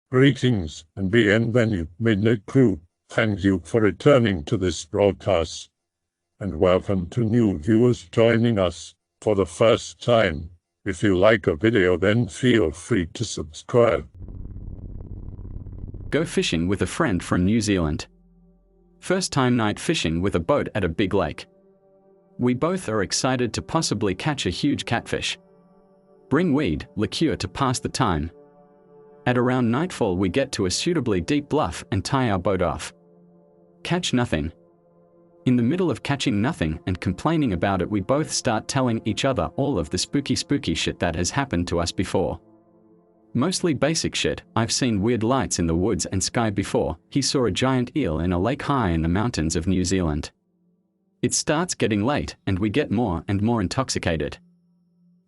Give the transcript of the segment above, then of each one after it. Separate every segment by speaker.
Speaker 1: Greetings and bienvenue, midnight crew. Thank you for returning to this broadcast. And welcome to new viewers joining us for the first time. If you like a video, then feel free to subscribe.
Speaker 2: Go fishing with a friend from New Zealand. First time night fishing with a boat at a big lake. We both are excited to possibly catch a huge catfish. Bring weed, liqueur to pass the time. At around nightfall we get to a suitably deep bluff and tie our boat off. Catch nothing. In the middle of catching nothing and complaining about it, we both start telling each other all of the spooky shit that has happened to us before. Mostly basic shit. I've seen weird lights in the woods and sky before. He saw a giant eel in a lake high in the mountains of New Zealand. It starts getting late and we get more and more intoxicated.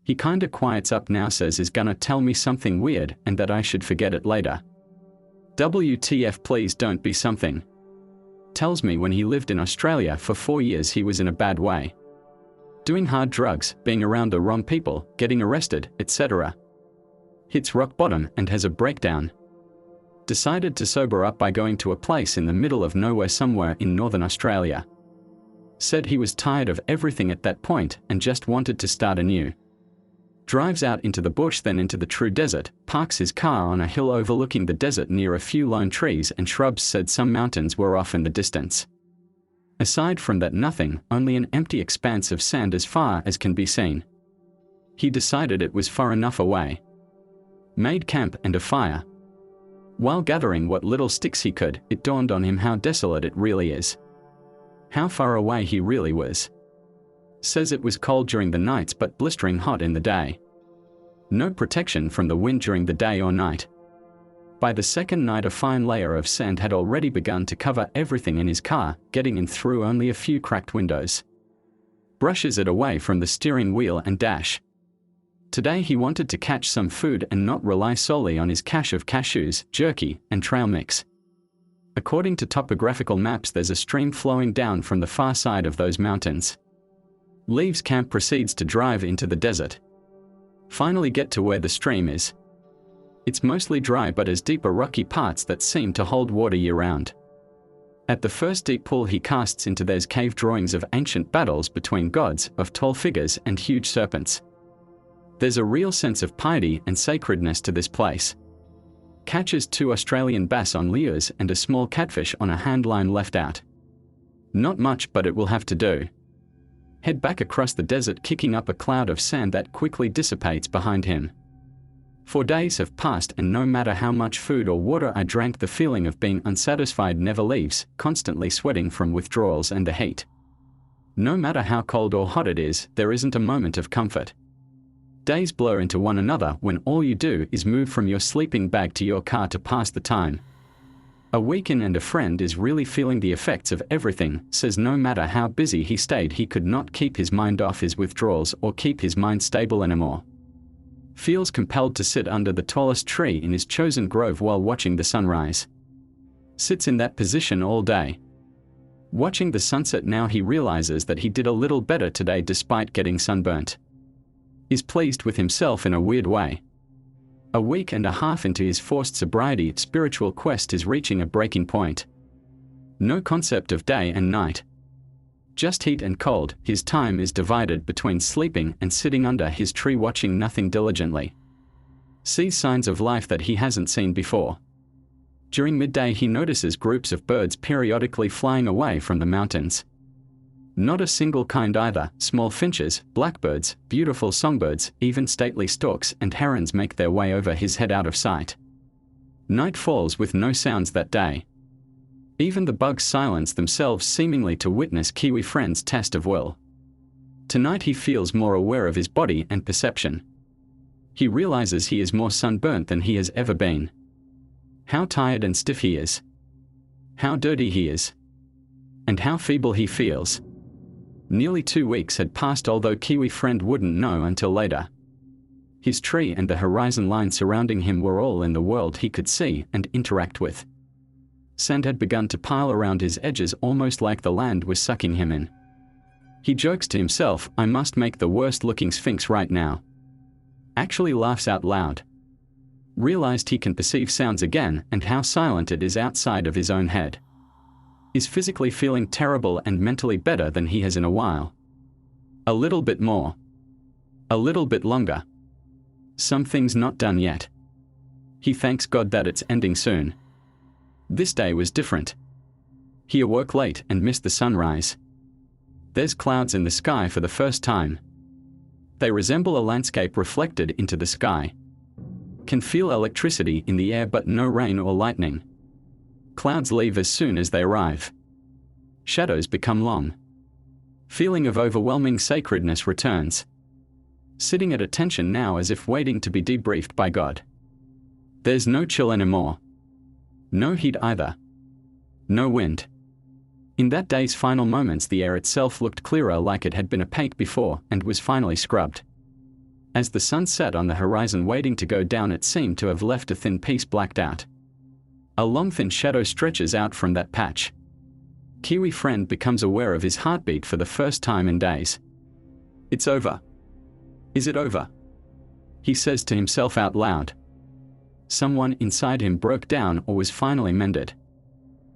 Speaker 2: He kinda quiets up now, says he's gonna tell me something weird and that I should forget it later. WTF, please don't be something. Tells me when he lived in Australia for 4 years he was in a bad way. Doing hard drugs, being around the wrong people, getting arrested, etc. Hits rock bottom and has a breakdown. Decided to sober up by going to a place in the middle of nowhere somewhere in northern Australia. Said he was tired of everything at that point and just wanted to start anew. Drives out into the bush, then into the true desert, parks his car on a hill overlooking the desert near a few lone trees and shrubs. Said some mountains were off in the distance. Aside from that, nothing, only an empty expanse of sand as far as can be seen. He decided it was far enough away. Made camp and a fire. While gathering what little sticks he could, it dawned on him how desolate it really is. How far away he really was. Says it was cold during the nights but blistering hot in the day. No protection from the wind during the day or night. By the second night a fine layer of sand had already begun to cover everything in his car, getting in through only a few cracked windows. Brushes it away from the steering wheel and dash. Today he wanted to catch some food and not rely solely on his cache of cashews, jerky, and trail mix. According to topographical maps, there's a stream flowing down from the far side of those mountains. Leaves camp, proceeds to drive into the desert. Finally get to where the stream is. It's mostly dry but has deeper rocky parts that seem to hold water year-round. At the first deep pool he casts into, there's cave drawings of ancient battles between gods, of tall figures and huge serpents. There's a real sense of piety and sacredness to this place. Catches 2 Australian bass on lures and a small catfish on a handline left out. Not much, but it will have to do. Head back across the desert, kicking up a cloud of sand that quickly dissipates behind him. 4 days have passed and no matter how much food or water I drank, the feeling of being unsatisfied never leaves, constantly sweating from withdrawals and the heat. No matter how cold or hot it is, there isn't a moment of comfort. Days blur into one another when all you do is move from your sleeping bag to your car to pass the time. A weekend and a friend is really feeling the effects of everything. Says no matter how busy he stayed, he could not keep his mind off his withdrawals or keep his mind stable anymore. Feels compelled to sit under the tallest tree in his chosen grove while watching the sunrise. Sits in that position all day. Watching the sunset. Now he realizes that he did a little better today despite getting sunburnt. Is pleased with himself in a weird way. A week and a half into his forced sobriety, spiritual quest is reaching a breaking point. No concept of day and night. Just heat and cold. His time is divided between sleeping and sitting under his tree watching nothing diligently. Sees signs of life that he hasn't seen before. During midday he notices groups of birds periodically flying away from the mountains. Not a single kind either. Small finches, blackbirds, beautiful songbirds, even stately storks and herons make their way over his head out of sight. Night falls with no sounds that day. Even the bugs silence themselves, seemingly to witness Kiwi friend's test of will. Tonight he feels more aware of his body and perception. He realizes he is more sunburnt than he has ever been. How tired and stiff he is. How dirty he is. And how feeble he feels. Nearly 2 weeks had passed, although Kiwi friend wouldn't know until later. His tree and the horizon line surrounding him were all in the world he could see and interact with. Sand had begun to pile around his edges, almost like the land was sucking him in. He jokes to himself, I must make the worst looking sphinx right now. Actually laughs out loud. Realized he can perceive sounds again and how silent it is outside of his own head. Is physically feeling terrible and mentally better than he has in a while. A little bit more. A little bit longer. Some things not done yet. He thanks God that it's ending soon. This day was different. He awoke late and missed the sunrise. There's clouds in the sky for the first time. They resemble a landscape reflected into the sky. Can feel electricity in the air but no rain or lightning. Clouds leave as soon as they arrive. Shadows become long. Feeling of overwhelming sacredness returns. Sitting at attention now as if waiting to be debriefed by God. There's no chill anymore. No heat either. No wind. In that day's final moments the air itself looked clearer, like it had been opaque before and was finally scrubbed. As the sun set on the horizon waiting to go down, it seemed to have left a thin piece blacked out. A long thin shadow stretches out from that patch. Kiwi friend becomes aware of his heartbeat for the first time in days. It's over. Is it over? He says to himself out loud. Someone inside him broke down or was finally mended.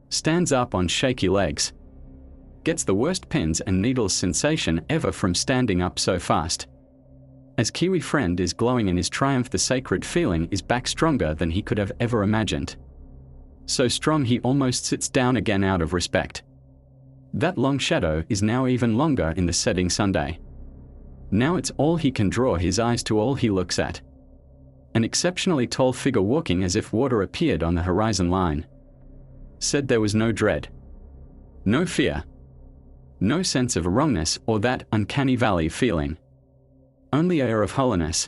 Speaker 2: Stands up on shaky legs. Gets the worst pins and needles sensation ever from standing up so fast. As Kiwi friend is glowing in his triumph, the sacred feeling is back stronger than he could have ever imagined. So strong he almost sits down again out of respect. That long shadow is now even longer in the setting Sunday. Now it's all he can draw his eyes to, all he looks at. An exceptionally tall figure walking as if water appeared on the horizon line. Said there was no dread. No fear. No sense of wrongness or that uncanny valley feeling. Only air of holiness.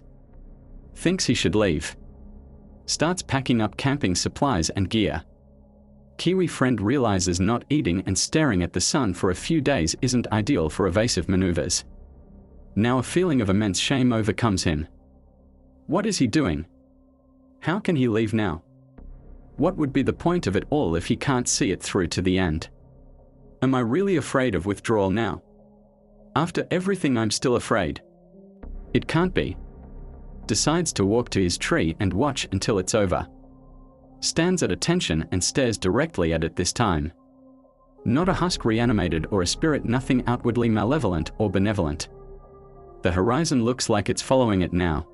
Speaker 2: Thinks he should leave. Starts packing up camping supplies and gear. Kiwi friend realizes not eating and staring at the sun for a few days isn't ideal for evasive maneuvers. Now a feeling of immense shame overcomes him. What is he doing? How can he leave now? What would be the point of it all if he can't see it through to the end? Am I really afraid of withdrawal now? After everything I'm still afraid. It can't be. Decides to walk to his tree and watch until it's over. Stands at attention and stares directly at it this time. Not a husk reanimated or a spirit, nothing outwardly malevolent or benevolent. The horizon looks like it's following it now.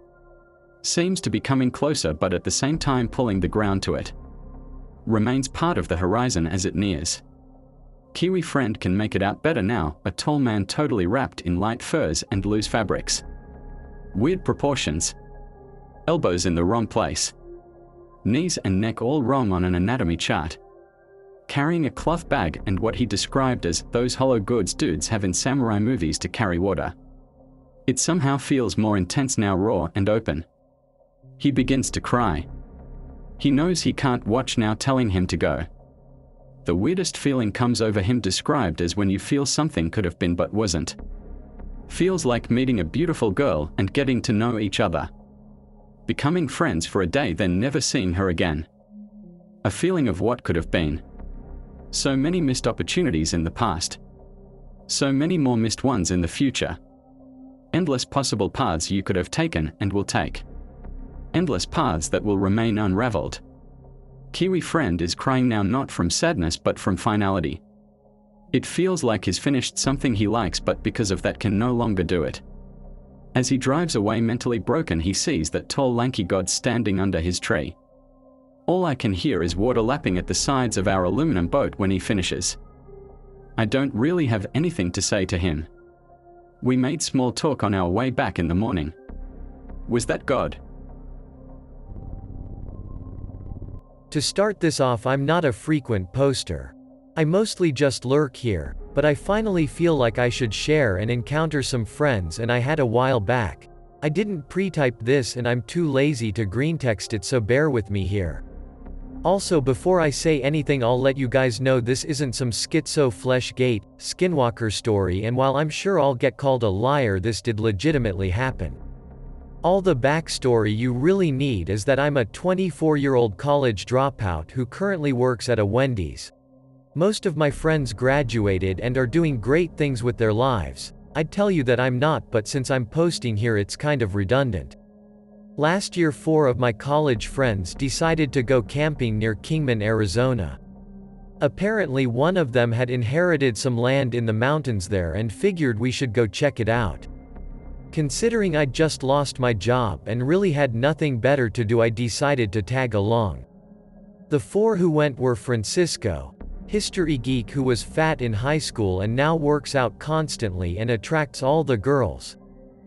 Speaker 2: Seems to be coming closer but at the same time pulling the ground to it. Remains part of the horizon as it nears. Kiwi friend can make it out better now, a tall man totally wrapped in light furs and loose fabrics. Weird proportions. Elbows in the wrong place. Knees and neck all wrong on an anatomy chart. Carrying a cloth bag and what he described as those hollow goods dudes have in samurai movies to carry water. It somehow feels more intense now, raw and open. He begins to cry. He knows he can't watch now, telling him to go. The weirdest feeling comes over him, described as when you feel something could have been but wasn't. Feels like meeting a beautiful girl and getting to know each other. Becoming friends for a day, then never seeing her again. A feeling of what could have been. So many missed opportunities in the past. So many more missed ones in the future. Endless possible paths you could have taken and will take. Endless paths that will remain unraveled. Kiwi friend is crying now, not from sadness but from finality. It feels like he's finished something he likes, but because of that can no longer do it. As he drives away mentally broken, he sees that tall lanky god standing under his tree. All I can hear is water lapping at the sides of our aluminum boat when he finishes. I don't really have anything to say to him. We made small talk on our way back in the morning. Was that God?
Speaker 3: To start this off, I'm not a frequent poster. I mostly just lurk here, but I finally feel like I should share and encounter some friends, and I had a while back. I didn't pre-type this and I'm too lazy to greentext it, so bear with me here. Also, before I say anything, I'll let you guys know this isn't some schizo fleshgate, skinwalker story, and while I'm sure I'll get called a liar, this did legitimately happen. All the backstory you really need is that I'm a 24-year-old college dropout who currently works at a Wendy's. Most of my friends graduated and are doing great things with their lives. I'd tell you that I'm not, but since I'm posting here it's kind of redundant. Last year 4 of my college friends decided to go camping near Kingman, Arizona. Apparently one of them had inherited some land in the mountains there and figured we should go check it out. Considering I'd just lost my job and really had nothing better to do, I decided to tag along. The 4 who went were Francisco, history geek who was fat in high school and now works out constantly and attracts all the girls.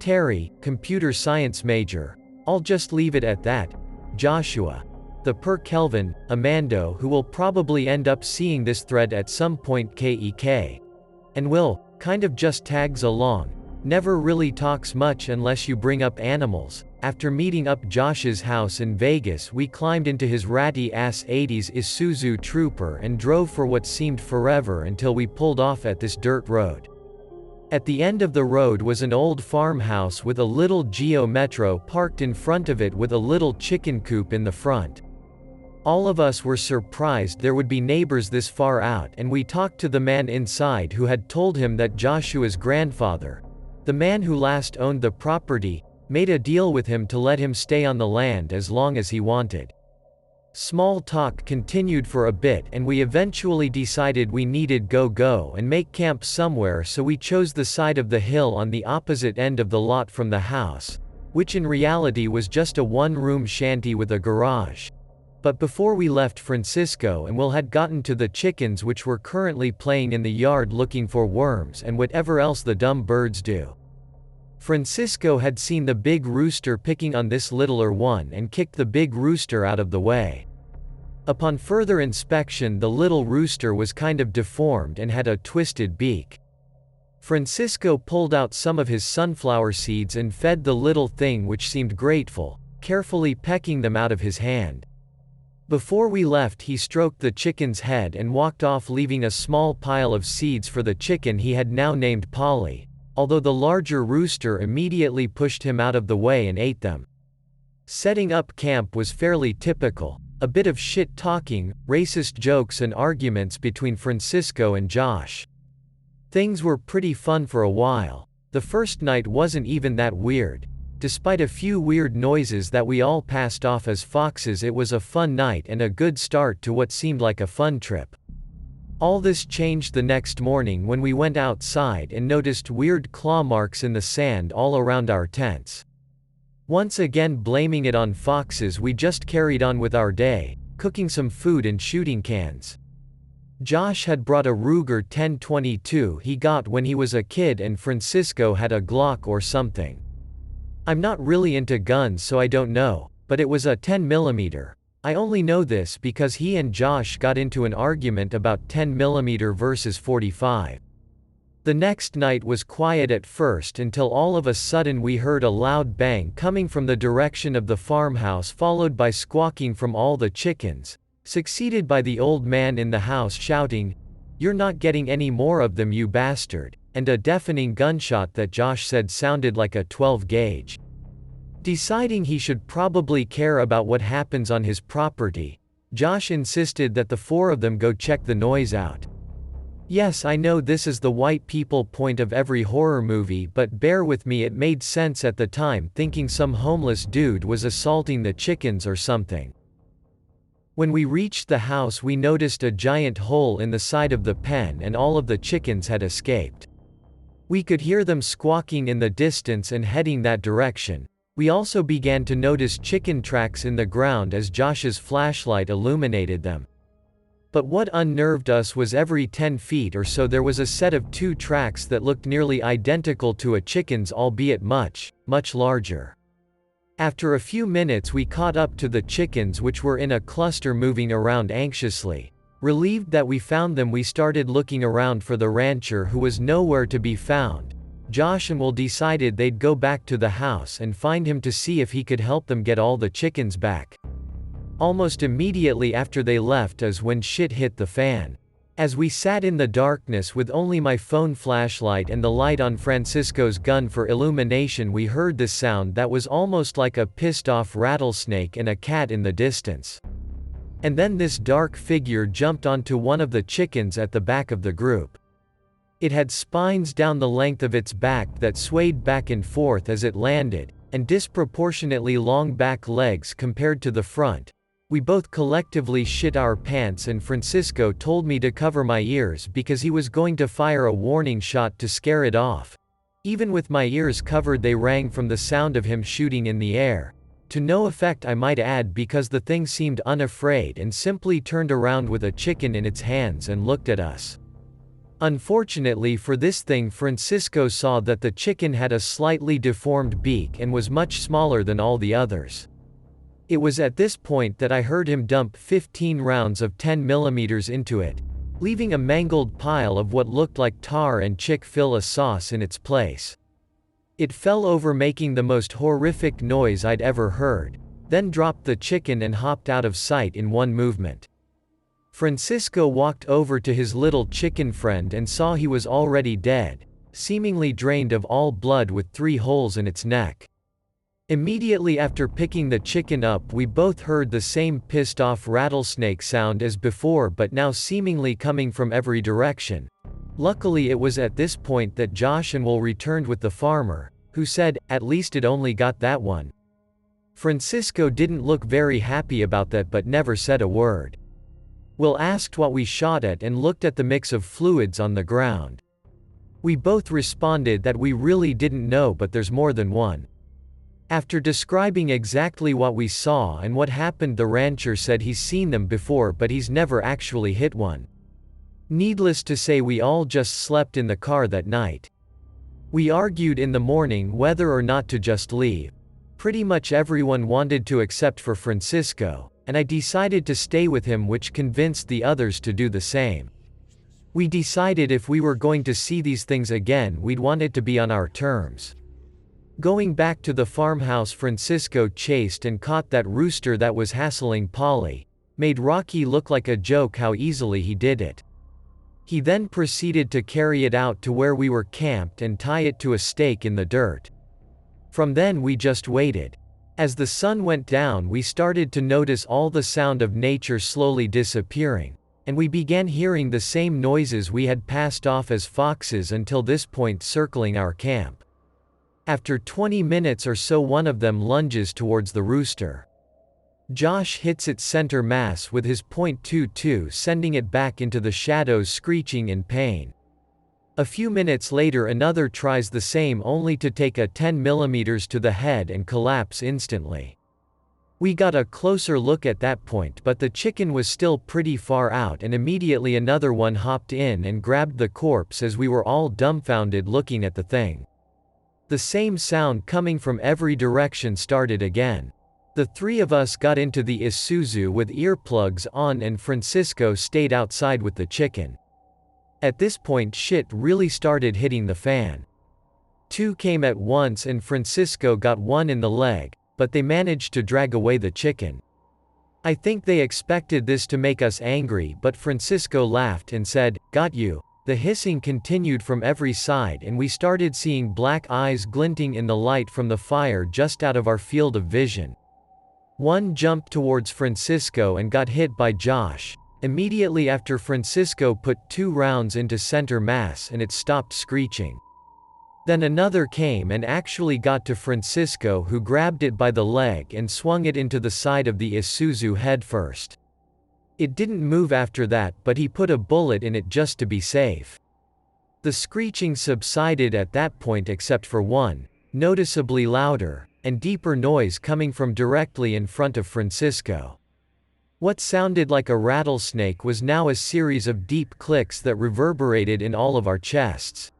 Speaker 3: Terry, computer science major. I'll just leave it at that. Joshua, the per Kelvin, Amando who will probably end up seeing this thread at some point, KEK. And Will, kind of just tags along, never really talks much unless you bring up animals. After meeting up Josh's house in Vegas, we climbed into his ratty-ass 80s Isuzu Trooper and drove for what seemed forever until we pulled off at this dirt road. At the end of the road was an old farmhouse with a little Geo Metro parked in front of it with a little chicken coop in the front. All of us were surprised there would be neighbors this far out, and we talked to the man inside who had told him that Joshua's grandfather, the man who last owned the property, made a deal with him to let him stay on the land as long as he wanted. Small talk continued for a bit and we eventually decided we needed go and make camp somewhere, so we chose the side of the hill on the opposite end of the lot from the house, which in reality was just a one-room shanty with a garage. But before we left, Francisco and Will had gotten to the chickens, which were currently playing in the yard looking for worms and whatever else the dumb birds do. Francisco had seen the big rooster picking on this littler one and kicked the big rooster out of the way. Upon further inspection, the little rooster was kind of deformed and had a twisted beak. Francisco pulled out some of his sunflower seeds and fed the little thing, which seemed grateful, carefully pecking them out of his hand. Before we left, he stroked the chicken's head and walked off, leaving a small pile of seeds for the chicken he had now named Polly, although the larger rooster immediately pushed him out of the way and ate them. Setting up camp was fairly typical, a bit of shit-talking, racist jokes and arguments between Francisco and Josh. Things were pretty fun for a while. The first night wasn't even that weird. Despite a few weird noises that we all passed off as foxes, it was a fun night and a good start to what seemed like a fun trip. All this changed the next morning when we went outside and noticed weird claw marks in the sand all around our tents. Once again blaming it on foxes, we just carried on with our day, cooking some food and shooting cans. Josh had brought a Ruger 10-22 he got when he was a kid, and Francisco had a Glock or something. I'm not really into guns, so I don't know, but it was a 10mm. I only know this because he and Josh got into an argument about 10mm versus 45. The next night was quiet at first until all of a sudden we heard a loud bang coming from the direction of the farmhouse, followed by squawking from all the chickens, succeeded by the old man in the house shouting, "You're not getting any more of them, you bastard," and a deafening gunshot that Josh said sounded like a 12 gauge. Deciding he should probably care about what happens on his property, Josh insisted that the 4 of them go check the noise out. Yes, I know this is the white people point of every horror movie, but bear with me, it made sense at the time, thinking some homeless dude was assaulting the chickens or something. When we reached the house, we noticed a giant hole in the side of the pen and all of the chickens had escaped. We could hear them squawking in the distance and heading that direction. We also began to notice chicken tracks in the ground as Josh's flashlight illuminated them. But what unnerved us was every 10 feet or so there was a set of 2 tracks that looked nearly identical to a chicken's, albeit much, much larger. After a few minutes we caught up to the chickens, which were in a cluster moving around anxiously. Relieved that we found them, we started looking around for the rancher, who was nowhere to be found. Josh and Will decided they'd go back to the house and find him to see if he could help them get all the chickens back. Almost immediately after they left is when shit hit the fan. As we sat in the darkness with only my phone flashlight and the light on Francisco's gun for illumination, we heard this sound that was almost like a pissed-off rattlesnake and a cat in the distance. And then this dark figure jumped onto one of the chickens at the back of the group. It had spines down the length of its back that swayed back and forth as it landed, and disproportionately long back legs compared to the front. We both collectively shit our pants, and Francisco told me to cover my ears because he was going to fire a warning shot to scare it off. Even with my ears covered, they rang from the sound of him shooting in the air. To no effect, I might add, because the thing seemed unafraid and simply turned around with a chicken in its hands and looked at us. Unfortunately for this thing, Francisco saw that the chicken had a slightly deformed beak and was much smaller than all the others. It was at this point that I heard him dump 15 rounds of 10mm into it, leaving a mangled pile of what looked like tar and Chick-fil-A sauce in its place. It fell over, making the most horrific noise I'd ever heard, then dropped the chicken and hopped out of sight in one movement. Francisco walked over to his little chicken friend and saw he was already dead, seemingly drained of all blood with 3 holes in its neck. Immediately after picking the chicken up, we both heard the same pissed-off rattlesnake sound as before, but now seemingly coming from every direction. Luckily, it was at this point that Josh and Will returned with the farmer, who said, "At least it only got that one." Francisco didn't look very happy about that but never said a word. Will asked what we shot at and looked at the mix of fluids on the ground. We both responded that we really didn't know, but there's more than one. After describing exactly what we saw and what happened, the rancher said he's seen them before but he's never actually hit one. Needless to say, we all just slept in the car that night. We argued in the morning whether or not to just leave. Pretty much everyone wanted to except for Francisco, and I decided to stay with him, which convinced the others to do the same. We decided if we were going to see these things again, we'd want it to be on our terms. Going back to the farmhouse, Francisco chased and caught that rooster that was hassling Polly, made Rocky look like a joke how easily he did it. He then proceeded to carry it out to where we were camped and tie it to a stake in the dirt. From then we just waited. As the sun went down, we started to notice all the sound of nature slowly disappearing, and we began hearing the same noises we had passed off as foxes until this point circling our camp. After 20 minutes or so, one of them lunges towards the rooster. Josh hits its center mass with his .22, sending it back into the shadows, screeching in pain. A few minutes later, another tries the same, only to take a 10mm to the head and collapse instantly. We got a closer look at that point, but the chicken was still pretty far out, and immediately another one hopped in and grabbed the corpse as we were all dumbfounded looking at the thing. The same sound coming from every direction started again. The 3 of us got into the Isuzu with earplugs on, and Francisco stayed outside with the chicken. At this point, shit really started hitting the fan. 2 came at once and Francisco got one in the leg, but they managed to drag away the chicken. I think they expected this to make us angry, but Francisco laughed and said, "Got you." The hissing continued from every side, and we started seeing black eyes glinting in the light from the fire just out of our field of vision. One jumped towards Francisco and got hit by Josh. Immediately after, Francisco put 2 rounds into center mass and it stopped screeching. Then another came and actually got to Francisco, who grabbed it by the leg and swung it into the side of the Isuzu head first. It didn't move after that, but he put a bullet in it just to be safe. The screeching subsided at that point, except for one, noticeably louder and deeper noise coming from directly in front of Francisco. What sounded like a rattlesnake was now a series of deep clicks that reverberated in all of our chests.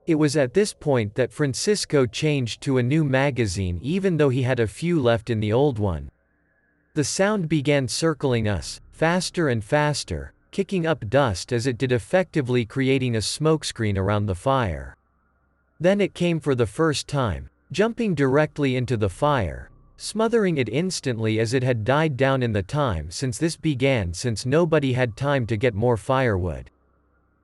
Speaker 3: It was at this point that Francisco changed to a new magazine, even though he had a few left in the old one. The sound began circling us, faster and faster, kicking up dust as it did, effectively creating a smokescreen around the fire. Then it came for the first time, jumping directly into the fire, smothering it instantly as it had died down in the time since this began, since nobody had time to get more firewood.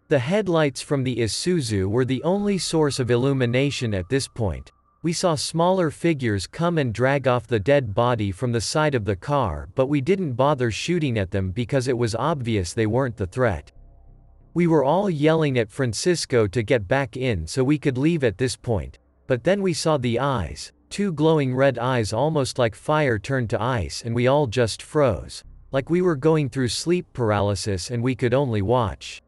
Speaker 3: The headlights from the Isuzu were the only source of illumination at this point. We saw smaller figures come and drag off the dead body from the side of the car, but we didn't bother shooting at them because it was obvious they weren't the threat. We were all yelling at Francisco to get back in so we could leave at this point, but then we saw the eyes, Two glowing red eyes almost like fire turned to ice and we all just froze. Like we were going through sleep paralysis and we could only watch.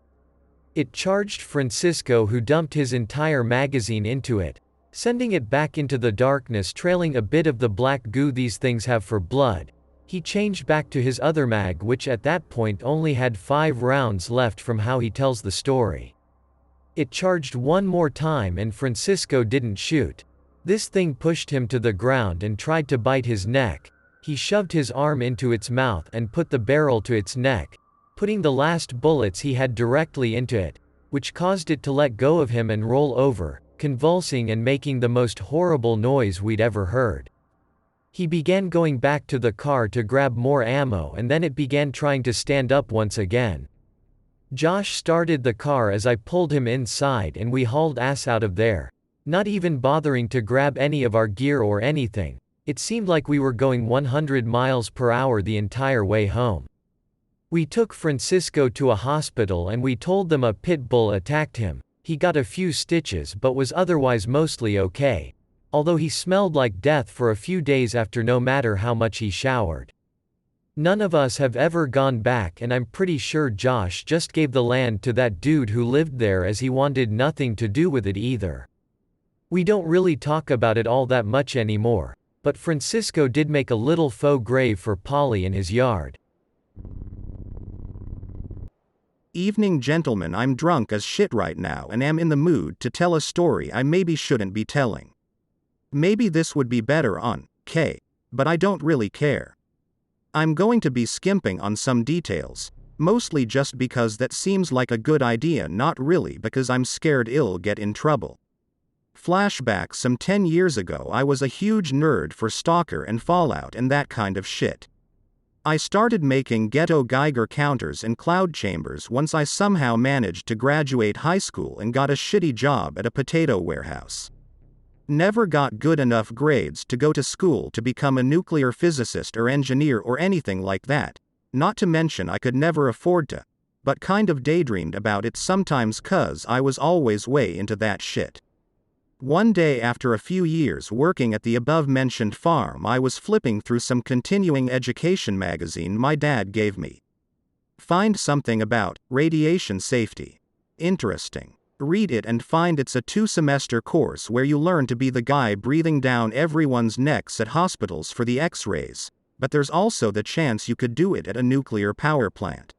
Speaker 3: It charged Francisco, who dumped his entire magazine into it, sending it back into the darkness, trailing a bit of the black goo these things have for blood. He changed back to his other mag, which at that point only had 5 rounds left from how he tells the story. It charged one more time and Francisco didn't shoot. This thing pushed him to the ground and tried to bite his neck. He shoved his arm into its mouth and put the barrel to its neck, putting the last bullets he had directly into it, which caused it to let go of him and roll over, convulsing and making the most horrible noise we'd ever heard. He began going back to the car to grab more ammo and then it began trying to stand up once again. Josh started the car as I pulled him inside and we hauled ass out of there, not even bothering to grab any of our gear or anything. It seemed like we were going 100 miles per hour the entire way home. We took Francisco to a hospital and we told them a pit bull attacked him. He got a few stitches but was otherwise mostly okay, although he smelled like death for a few days after, no matter how much he showered. None of us have ever gone back and I'm pretty sure Josh just gave the land to that dude who lived there as he wanted nothing to do with it either. We don't really talk about it all that much anymore, but Francisco did make a little faux grave for Polly in his yard.
Speaker 4: Evening gentlemen, I'm drunk as shit right now and am in the mood to tell a story I maybe shouldn't be telling. Maybe this would be better on K, but I don't really care. I'm going to be skimping on some details, mostly just because that seems like a good idea, not really because I'm scared I'll get in trouble. Flashback: some 10 years ago I was a huge nerd for Stalker and Fallout and that kind of shit. I started making ghetto Geiger counters and cloud chambers once I somehow managed to graduate high school and got a shitty job at a potato warehouse. Never got good enough grades to go to school to become a nuclear physicist or engineer or anything like that, not to mention I could never afford to, but kind of daydreamed about it sometimes 'cause I was always way into that shit. One day after a few years working at the above-mentioned farm, I was flipping through some continuing education magazine my dad gave me. Find something about radiation safety. Interesting. Read it and find it's a 2-semester course where you learn to be the guy breathing down everyone's necks at hospitals for the X-rays, but there's also the chance you could do it at a nuclear power plant.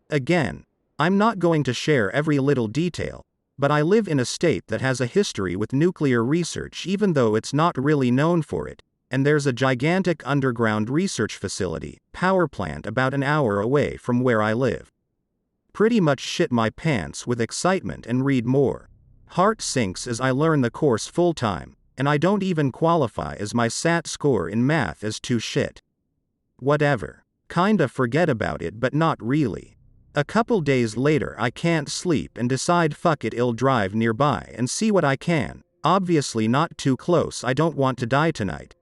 Speaker 4: Again, I'm not going to share every little detail, but I live in a state that has a history with nuclear research even though it's not really known for it, and there's a gigantic underground research facility, power plant about an hour away from where I live. Pretty much shit my pants with excitement and read more. Heart sinks as I learn the course full time, and I don't even qualify as my SAT score in math is too shit. Whatever. Kinda forget about it but not really. A couple days later I can't sleep and decide fuck it, I'll drive nearby and see what I can, obviously not too close, I don't want to die tonight.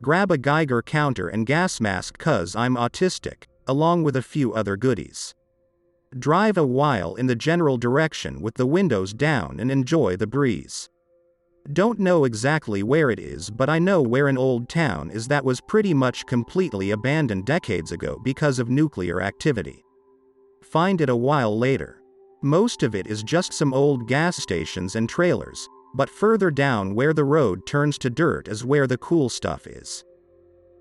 Speaker 4: Grab a Geiger counter and gas mask 'cause I'm autistic, along with a few other goodies. Drive a while in the general direction with the windows down and enjoy the breeze. Don't know exactly where it is, but I know where an old town is that was pretty much completely abandoned decades ago because of nuclear activity. Find it a while later. Most of it is just some old gas stations and trailers, but further down where the road turns to dirt is where the cool stuff is.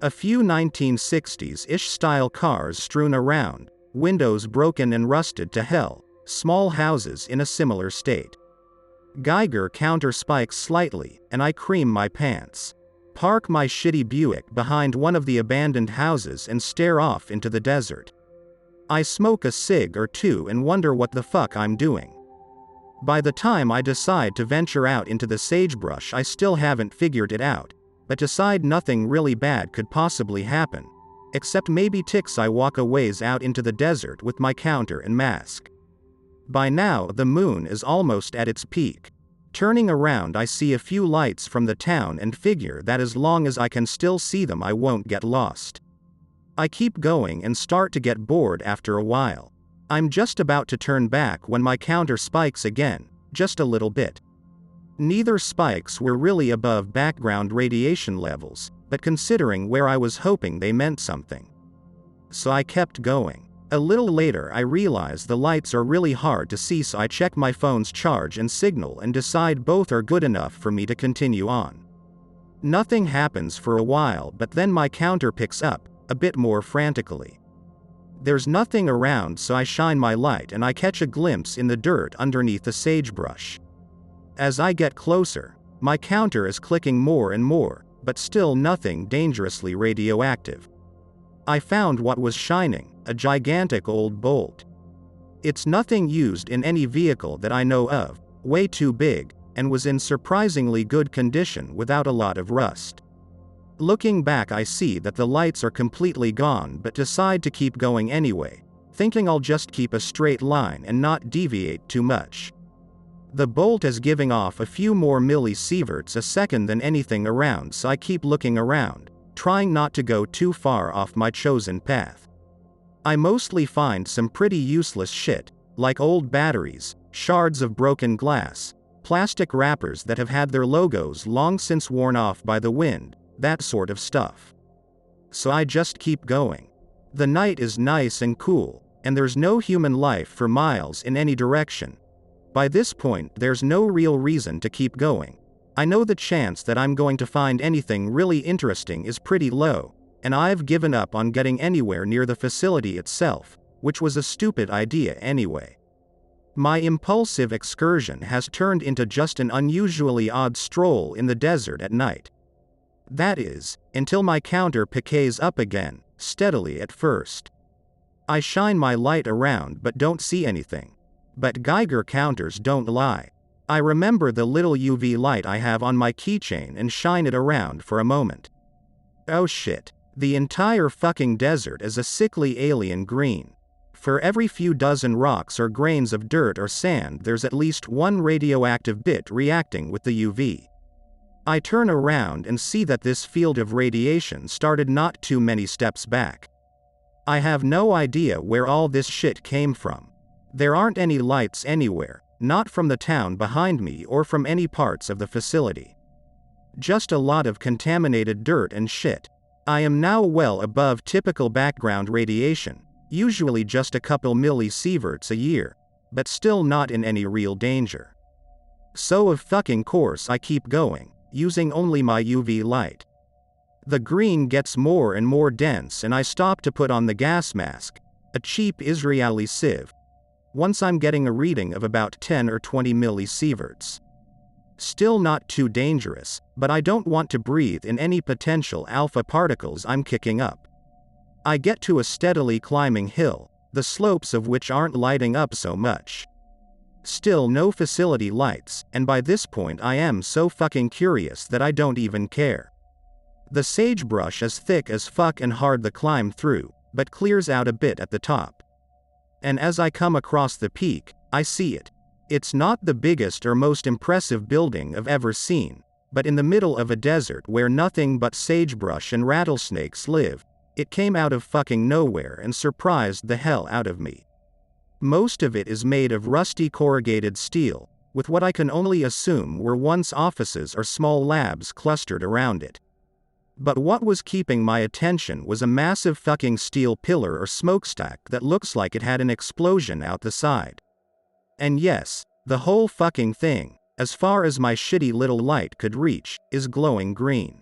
Speaker 4: A few 1960s-ish style cars strewn around, windows broken and rusted to hell, small houses in a similar state. Geiger counter spikes slightly, and I cream my pants. Park my shitty Buick behind one of the abandoned houses and stare off into the desert. I smoke a cig or two and wonder what the fuck I'm doing. By the time I decide to venture out into the sagebrush, I still haven't figured it out, but decide nothing really bad could possibly happen, except maybe ticks. I walk a ways out into the desert with my counter and mask. By now the moon is almost at its peak. Turning around I see a few lights from the town and figure that as long as I can still see them I won't get lost. I keep going and start to get bored after a while. I'm just about to turn back when my counter spikes again, just a little bit. Neither spikes were really above background radiation levels, but considering where I was hoping they meant something. So I kept going. A little later I realize the lights are really hard to see, so I check my phone's charge and signal and decide both are good enough for me to continue on. Nothing happens for a while, but then my counter picks up, a bit more frantically. There's nothing around, so I shine my light and I catch a glimpse in the dirt underneath the sagebrush. As I get closer, my counter is clicking more and more, but still nothing dangerously radioactive. I found what was shining, a gigantic old bolt. It's nothing used in any vehicle that I know of, way too big, and was in surprisingly good condition without a lot of rust. Looking back, I see that the lights are completely gone, but decide to keep going anyway, thinking I'll just keep a straight line and not deviate too much. The bolt is giving off a few more millisieverts a second than anything around, so I keep looking around, trying not to go too far off my chosen path. I mostly find some pretty useless shit, like old batteries, shards of broken glass, plastic wrappers that have had their logos long since worn off by the wind, that sort of stuff. So I just keep going. The night is nice and cool, and there's no human life for miles in any direction. By this point, there's no real reason to keep going. I know the chance that I'm going to find anything really interesting is pretty low, and I've given up on getting anywhere near the facility itself, which was a stupid idea anyway. My impulsive excursion has turned into just an unusually odd stroll in the desert at night. That is, until my counter piquets up again, steadily at first. I shine my light around but don't see anything. But Geiger counters don't lie. I remember the little UV light I have on my keychain and shine it around for a moment. Oh shit. The entire fucking desert is a sickly alien green. For every few dozen rocks or grains of dirt or sand, there's at least one radioactive bit reacting with the UV. I turn around and see that this field of radiation started not too many steps back. I have no idea where all this shit came from. There aren't any lights anywhere, not from the town behind me or from any parts of the facility. Just a lot of contaminated dirt and shit. I am now well above typical background radiation, usually just a couple millisieverts a year, but still not in any real danger. So of fucking course I keep going, using only my UV light. The green gets more and more dense and I stop to put on the gas mask, a cheap Israeli sieve. Once I'm getting a reading of about 10 or 20 millisieverts. Still not too dangerous, but I don't want to breathe in any potential alpha particles I'm kicking up. I get to a steadily climbing hill, the slopes of which aren't lighting up so much. Still no facility lights, and by this point I am so fucking curious that I don't even care. The sagebrush is thick as fuck and hard to climb through, but clears out a bit at the top. And as I come across the peak, I see it. It's not the biggest or most impressive building I've ever seen, but in the middle of a desert where nothing but sagebrush and rattlesnakes live, it came out of fucking nowhere and surprised the hell out of me. Most of it is made of rusty corrugated steel, with what I can only assume were once offices or small labs clustered around it. But what was keeping my attention was a massive fucking steel pillar or smokestack that looks like it had an explosion out the side. And yes, the whole fucking thing, as far as my shitty little light could reach, is glowing green.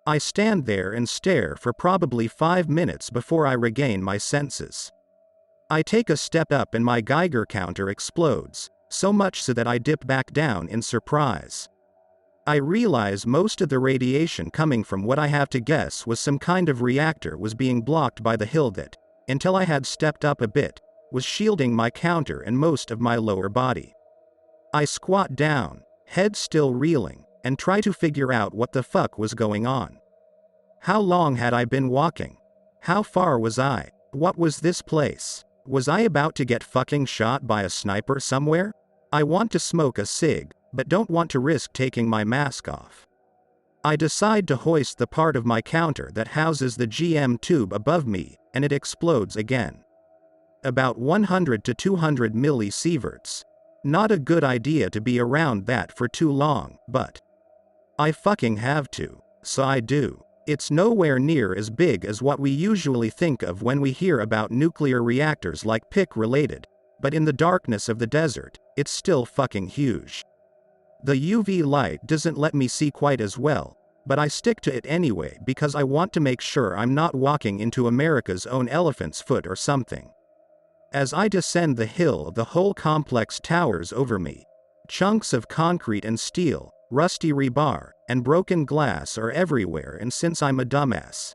Speaker 4: I stand there and stare for probably 5 minutes before I regain my senses. I take a step up and my Geiger counter explodes, so much so that I dip back down in surprise. I realize most of the radiation coming from what I have to guess was some kind of reactor was being blocked by the hill that, until I had stepped up a bit, was shielding my counter and most of my lower body. I squat down, head still reeling, and try to figure out what the fuck was going on. How long had I been walking? How far was I? What was this place? Was I about to get fucking shot by a sniper somewhere? I want to smoke a cig, but don't want to risk taking my mask off. I decide to hoist the part of my counter that houses the GM tube above me, and it explodes again. About 100 to 200 millisieverts. Not a good idea to be around that for too long, but I fucking have to, so I do. It's nowhere near as big as what we usually think of when we hear about nuclear reactors like PIC related, but in the darkness of the desert, it's still fucking huge. The UV light doesn't let me see quite as well, but I stick to it anyway because I want to make sure I'm not walking into America's own elephant's foot or something. As I descend the hill, the whole complex towers over me. Chunks of concrete and steel, rusty rebar, and broken glass are everywhere, and since I'm a dumbass,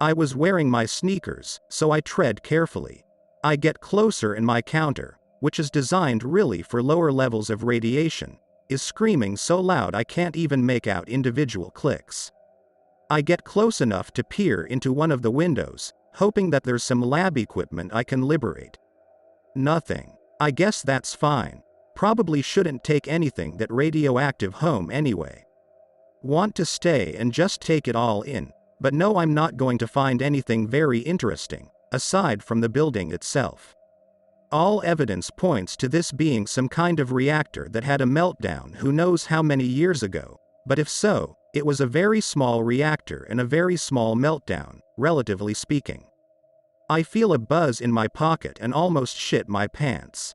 Speaker 4: I was wearing my sneakers, so I tread carefully. I get closer and my counter, which is designed really for lower levels of radiation, is screaming so loud I can't even make out individual clicks. I get close enough to peer into one of the windows, hoping that there's some lab equipment I can liberate. Nothing. I guess that's fine. Probably shouldn't take anything that radioactive home anyway. Want to stay and just take it all in, but no, I'm not going to find anything very interesting, aside from the building itself. All evidence points to this being some kind of reactor that had a meltdown who knows how many years ago, but if so, it was a very small reactor and a very small meltdown, relatively speaking. I feel a buzz in my pocket and almost shit my pants.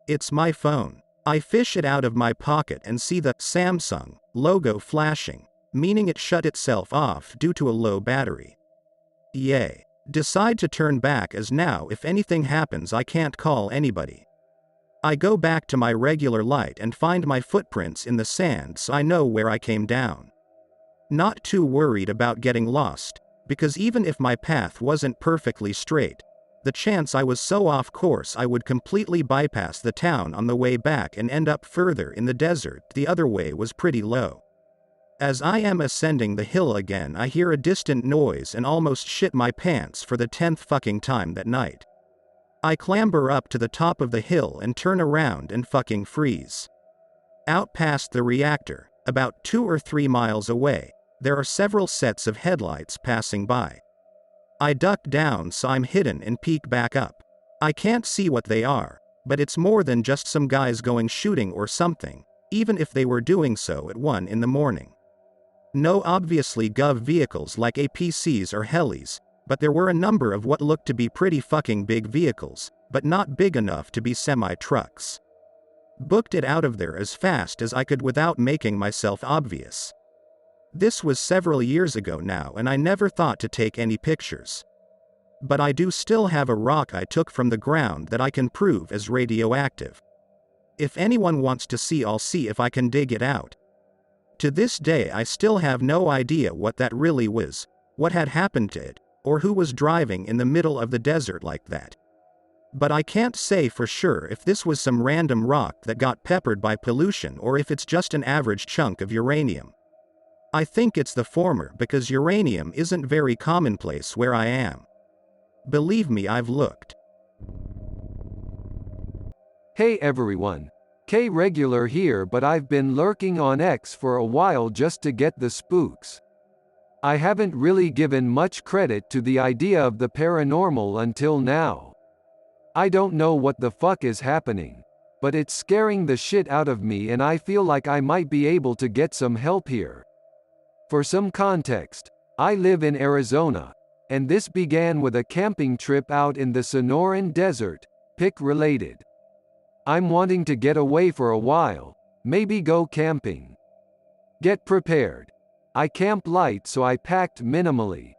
Speaker 4: It's my phone. I fish it out of my pocket and see the Samsung logo flashing, meaning it shut itself off due to a low battery. Yay. Decide to turn back as now if anything happens I can't call anybody. I go back to my regular light and find my footprints in the sand so I know where I came down. Not too worried about getting lost, because even if my path wasn't perfectly straight, the chance I was so off course I would completely bypass the town on the way back and end up further in the desert the other way was pretty low. As I am ascending the hill again, I hear a distant noise and almost shit my pants for the 10th fucking time that night. I clamber up to the top of the hill and turn around and fucking freeze. Out past the reactor, about 2 or 3 miles away, there are several sets of headlights passing by. I duck down so I'm hidden and peek back up. I can't see what they are, but it's more than just some guys going shooting or something, even if they were doing so at 1 in the morning. No obviously gov vehicles like APCs or helis, but there were a number of what looked to be pretty fucking big vehicles, but not big enough to be semi-trucks. Booked it out of there as fast as I could without making myself obvious. This was several years ago now and I never thought to take any pictures. But I do still have a rock I took from the ground that I can prove as radioactive. If anyone wants to see, I'll see if I can dig it out. To this day I still have no idea what that really was, what had happened to it, or who was driving in the middle of the desert like that. But I can't say for sure if this was some random rock that got peppered by pollution or if it's just an average chunk of uranium. I think it's the former because uranium isn't very commonplace where I am. Believe me, I've looked.
Speaker 5: Hey everyone. K Regular here, but I've been lurking on X for a while just to get the spooks. I haven't really given much credit to the idea of the paranormal until now. I don't know what the fuck is happening, but it's scaring the shit out of me and I feel like I might be able to get some help here. For some context, I live in Arizona, and this began with a camping trip out in the Sonoran Desert, PIC related. I'm wanting to get away for a while, maybe go camping. Get prepared. I camp light, so I packed minimally.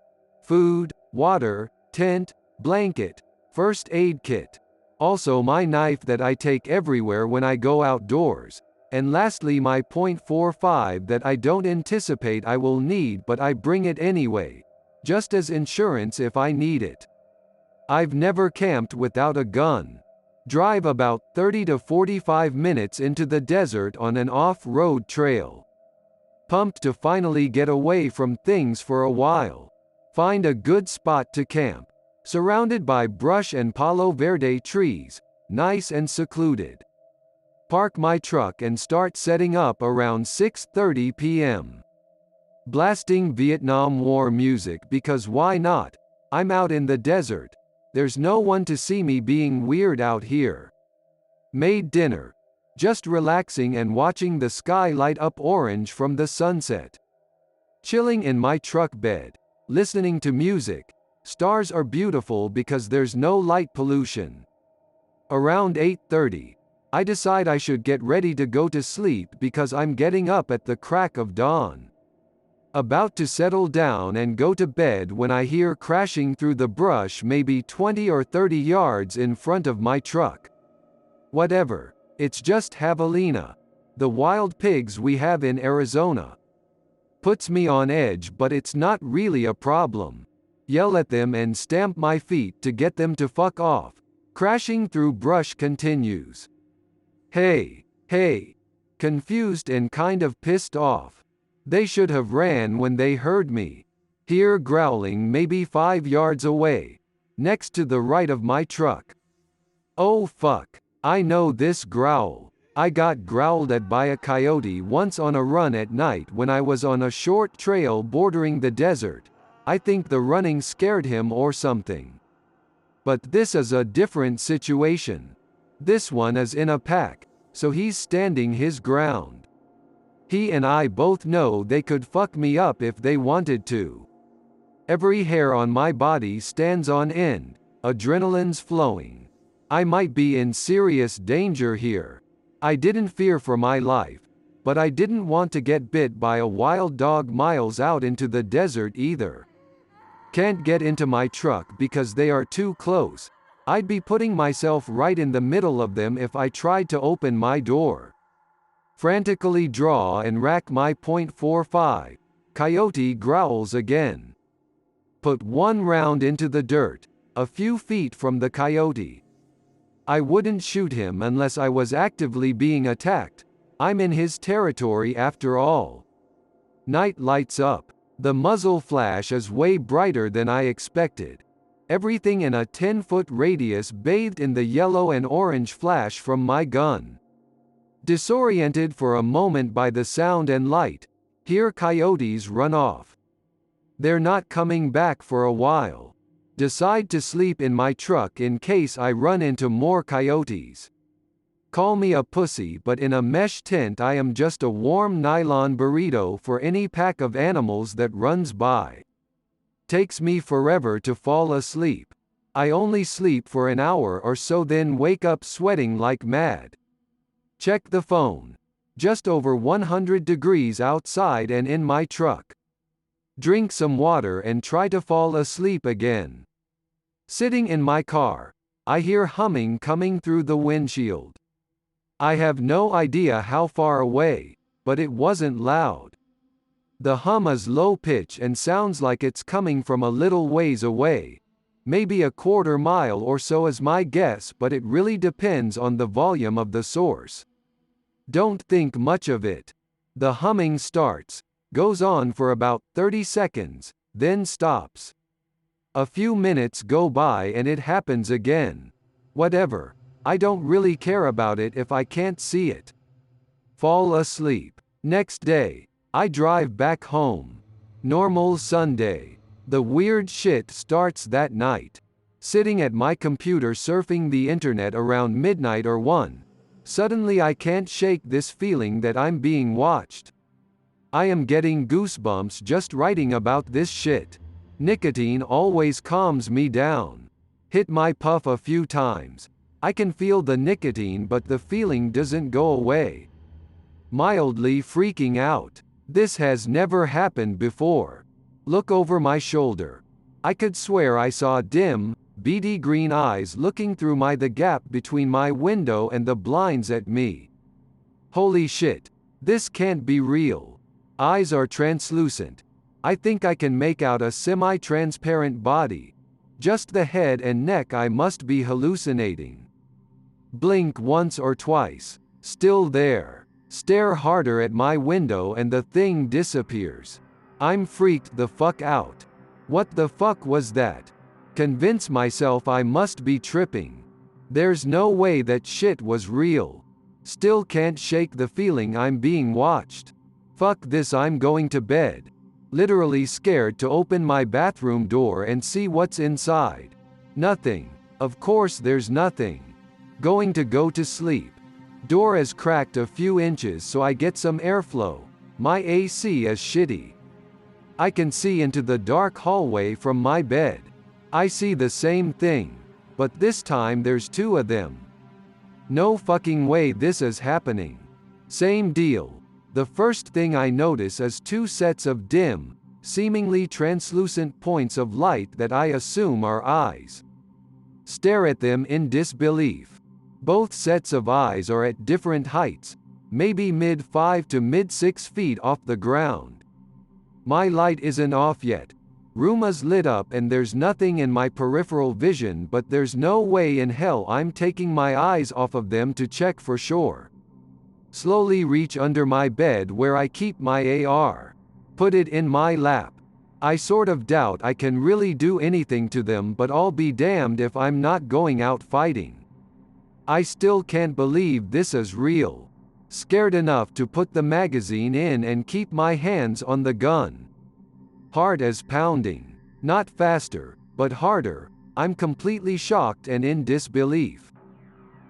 Speaker 5: Food, water, tent, blanket, first aid kit. Also my knife that I take everywhere when I go outdoors. And lastly my .45 that I don't anticipate I will need, but I bring it anyway, just as insurance if I need it. I've never camped without a gun. Drive about 30 to 45 minutes into the desert on an off-road trail. Pumped to finally get away from things for a while. Find a good spot to camp, surrounded by brush and Palo Verde trees, nice and secluded. Park my truck and start setting up around 6:30 p.m. Blasting Vietnam War music because why not? I'm out in the desert. There's no one to see me being weird out here. Made dinner, just relaxing and watching the sky light up orange from the sunset. Chilling in my truck bed, listening to music. Stars are beautiful because there's no light pollution. Around 8:30, I decide I should get ready to go to sleep because I'm getting up at the crack of dawn. About to settle down and go to bed when I hear crashing through the brush maybe 20 or 30 yards in front of my truck. Whatever, it's just javelina, the wild pigs we have in Arizona. Puts me on edge, but it's not really a problem. Yell at them and stamp my feet to get them to fuck off. Crashing through brush continues. Hey, hey. Confused and kind of pissed off. They should have ran when they heard me. Hear growling maybe 5 yards away, next to the right of my truck. Oh fuck, I know this growl. I got growled at by a coyote once on a run at night when I was on a short trail bordering the desert. I think the running scared him or something. But this is a different situation. This one is in a pack, so he's standing his ground. He and I both know they could fuck me up if they wanted to. Every hair on my body stands on end, adrenaline's flowing. I might be in serious danger here. I didn't fear for my life, but I didn't want to get bit by a wild dog miles out into the desert either. Can't get into my truck because they are too close. I'd be putting myself right in the middle of them if I tried to open my door. Frantically draw and rack my .45. Coyote growls again. Put one round into the dirt, a few feet from the coyote. I wouldn't shoot him unless I was actively being attacked. I'm in his territory after all. Night lights up. The muzzle flash is way brighter than I expected. Everything in a 10-foot radius bathed in the yellow and orange flash from my gun. Disoriented for a moment by the sound and light, hear coyotes run off. They're not coming back for a while. Decide to sleep in my truck in case I run into more coyotes. Call me a pussy, but in a mesh tent I am just a warm nylon burrito for any pack of animals that runs by. Takes me forever to fall asleep. I only sleep for an hour or so, then wake up sweating like mad. Check the phone. Just over 100 degrees outside and in my truck. Drink some water and try to fall asleep again. Sitting in my car, I hear humming coming through the windshield. I have no idea how far away, but it wasn't loud. The hum is low pitch and sounds like it's coming from a little ways away. Maybe a quarter mile or so is my guess, but it really depends on the volume of the source. Don't think much of it. The humming starts, goes on for about 30 seconds, then stops. A few minutes go by and it happens again. Whatever. I don't really care about it if I can't see it. Fall asleep. Next day, I drive back home. Normal Sunday. The weird shit starts that night. Sitting at my computer surfing the internet around midnight or 1. Suddenly I can't shake this feeling that I'm being watched. I am getting goosebumps just writing about this shit. Nicotine always calms me down. Hit my puff a few times. I can feel the nicotine, but the feeling doesn't go away. Mildly freaking out. This has never happened before. Look over my shoulder. I could swear I saw dim, beady green eyes looking through the gap between my window and the blinds at me. Holy shit. This can't be real. Eyes are translucent. I think I can make out a semi-transparent body. Just the head and neck. I must be hallucinating. Blink once or twice. Still there. Stare harder at my window and the thing disappears. I'm freaked the fuck out. What the fuck was that? Convince myself I must be tripping. There's no way that shit was real. Still can't shake the feeling I'm being watched. Fuck this, I'm going to bed. Literally scared to open my bathroom door and see what's inside. Nothing. Of course there's nothing. Going to go to sleep. Door is cracked a few inches so I get some airflow. My AC is shitty. I can see into the dark hallway from my bed. I see the same thing, but this time there's two of them. No fucking way this is happening. Same deal. The first thing I notice is two sets of dim, seemingly translucent points of light that I assume are eyes. Stare at them in disbelief. Both sets of eyes are at different heights, maybe mid-5 to mid-6 feet off the ground. My light isn't off yet. Room is lit up and there's nothing in my peripheral vision, but there's no way in hell I'm taking my eyes off of them to check for sure. Slowly reach under my bed where I keep my AR. Put it in my lap. I sort of doubt I can really do anything to them, but I'll be damned if I'm not going out fighting. I still can't believe this is real. Scared enough to put the magazine in and keep my hands on the gun. Heart is pounding. Not faster, but harder. I'm completely shocked and in disbelief.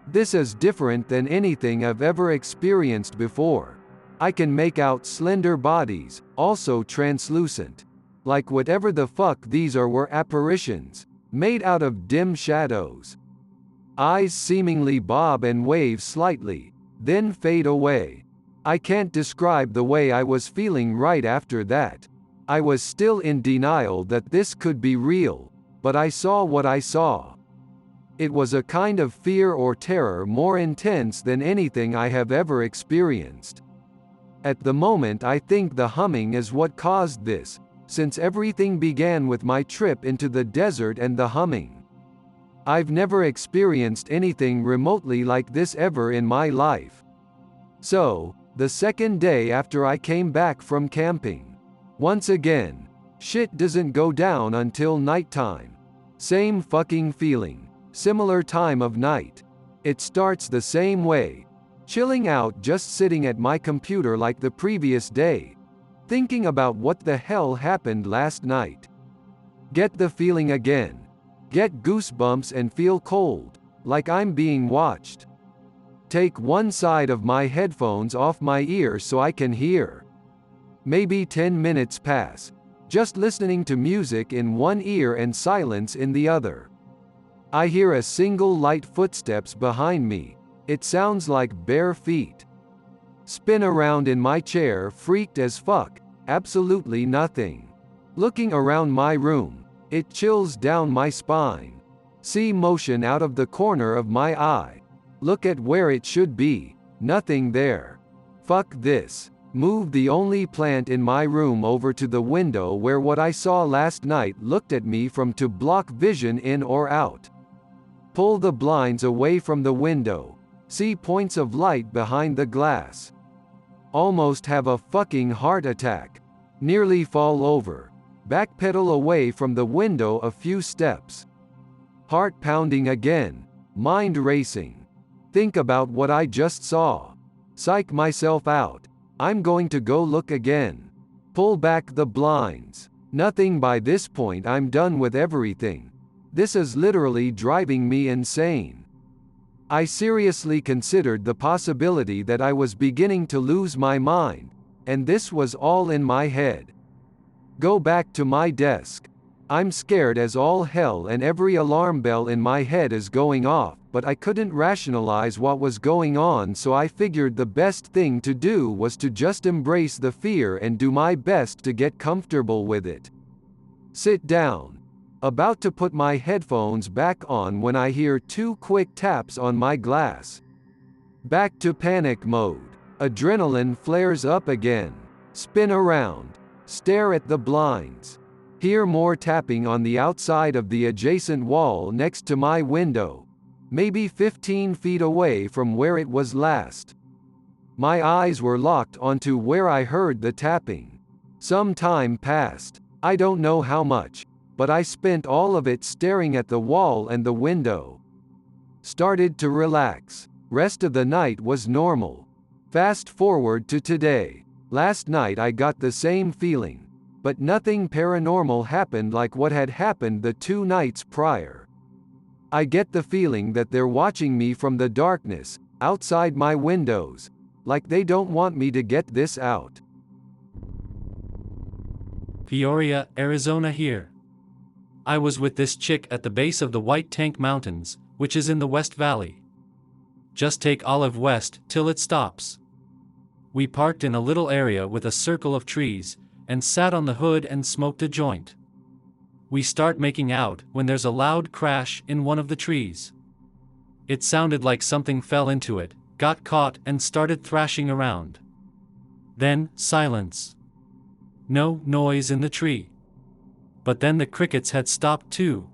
Speaker 5: This is different than anything I've ever experienced before. I can make out slender bodies, also translucent. Like whatever the fuck these are were apparitions, made out of dim shadows. Eyes seemingly bob and wave slightly, then fade away. I can't describe the way I was feeling right after that. I was still in denial that this could be real, but I saw what I saw. It was a kind of fear or terror more intense than anything I have ever experienced. At the moment I think the humming is what caused this, since everything began with my trip into the desert and the humming. I've never experienced anything remotely like this ever in my life. So, the second day after I came back from camping. Once again, shit doesn't go down until nighttime. Same fucking feeling, similar time of night. It starts the same way. Chilling out, just sitting at my computer like the previous day. Thinking about what the hell happened last night. Get the feeling again. Get goosebumps and feel cold, like I'm being watched. Take one side of my headphones off my ear so I can hear. Maybe 10 minutes pass, just listening to music in one ear and silence in the other. I hear a single light footsteps behind me. It sounds like bare feet. Spin around in my chair, freaked as fuck, absolutely nothing. Looking around my room, it chills down my spine. See motion out of the corner of my eye. Look at where it should be, nothing there. Fuck this. Move the only plant in my room over to the window where what I saw last night looked at me from to block vision in or out. Pull the blinds away from the window. See points of light behind the glass. Almost have a fucking heart attack. Nearly fall over. Backpedal away from the window a few steps. Heart pounding again. Mind racing. Think about what I just saw. Psych myself out. I'm going to go look again. Pull back the blinds. Nothing. By this point I'm done with everything. This is literally driving me insane. I seriously considered the possibility that I was beginning to lose my mind, and this was all in my head. Go back to my desk. I'm scared as all hell and every alarm bell in my head is going off, but I couldn't rationalize what was going on, so I figured the best thing to do was to just embrace the fear and do my best to get comfortable with it. Sit down. About to put my headphones back on when I hear two quick taps on my glass. Back to panic mode. Adrenaline flares up again. Spin around. Stare at the blinds. Hear more tapping on the outside of the adjacent wall next to my window, maybe 15 feet away from where it was last. My eyes were locked onto where I heard the tapping. Some time passed, I don't know how much, but I spent all of it staring at the wall and the window. Started to relax. Rest of the night was normal. Fast forward to today. Last night I got the same feeling. But nothing paranormal happened like what had happened the 2 nights prior. I get the feeling that they're watching me from the darkness, outside my windows. Like they don't want me to get this out.
Speaker 6: Peoria, Arizona here. I was with this chick at the base of the White Tank Mountains, which is in the West Valley. Just take Olive West till it stops. We parked in a little area with a circle of trees, and sat on the hood and smoked a joint. We start making out when there's a loud crash in one of the trees. It sounded like something fell into it, got caught and started thrashing around. Then, silence. No noise in the tree. But then the crickets had stopped too.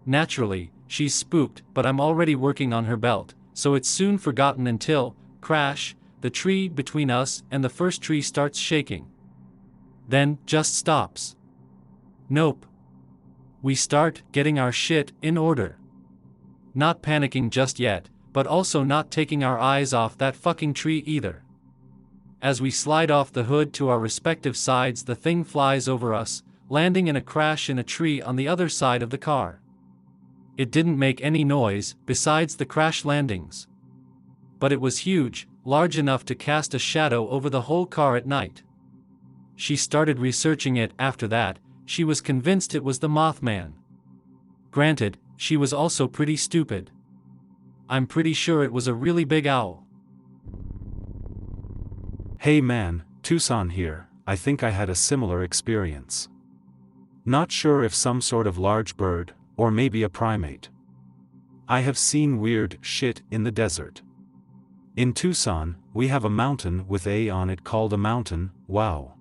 Speaker 6: Naturally, she's spooked, but I'm already working on her belt, so it's soon forgotten until, crash, the tree between us and the first tree starts shaking. Then, just stops. Nope. We start getting our shit in order. Not panicking just yet, but also not taking our eyes off that fucking tree either. As we slide off the hood to our respective sides, the thing flies over us, landing in a crash in a tree on the other side of the car. It didn't make any noise, besides the crash landings. But it was huge, large enough to cast a shadow over the whole car at night. She started researching it after that. She was convinced it was the Mothman. Granted, she was also pretty stupid. I'm pretty sure it was a really big owl.
Speaker 7: Hey man, Tucson here. I think I had a similar experience. Not sure if some sort of large bird, or maybe a primate. I have seen weird shit in the desert. In Tucson, we have a mountain with A on it called a mountain, wow.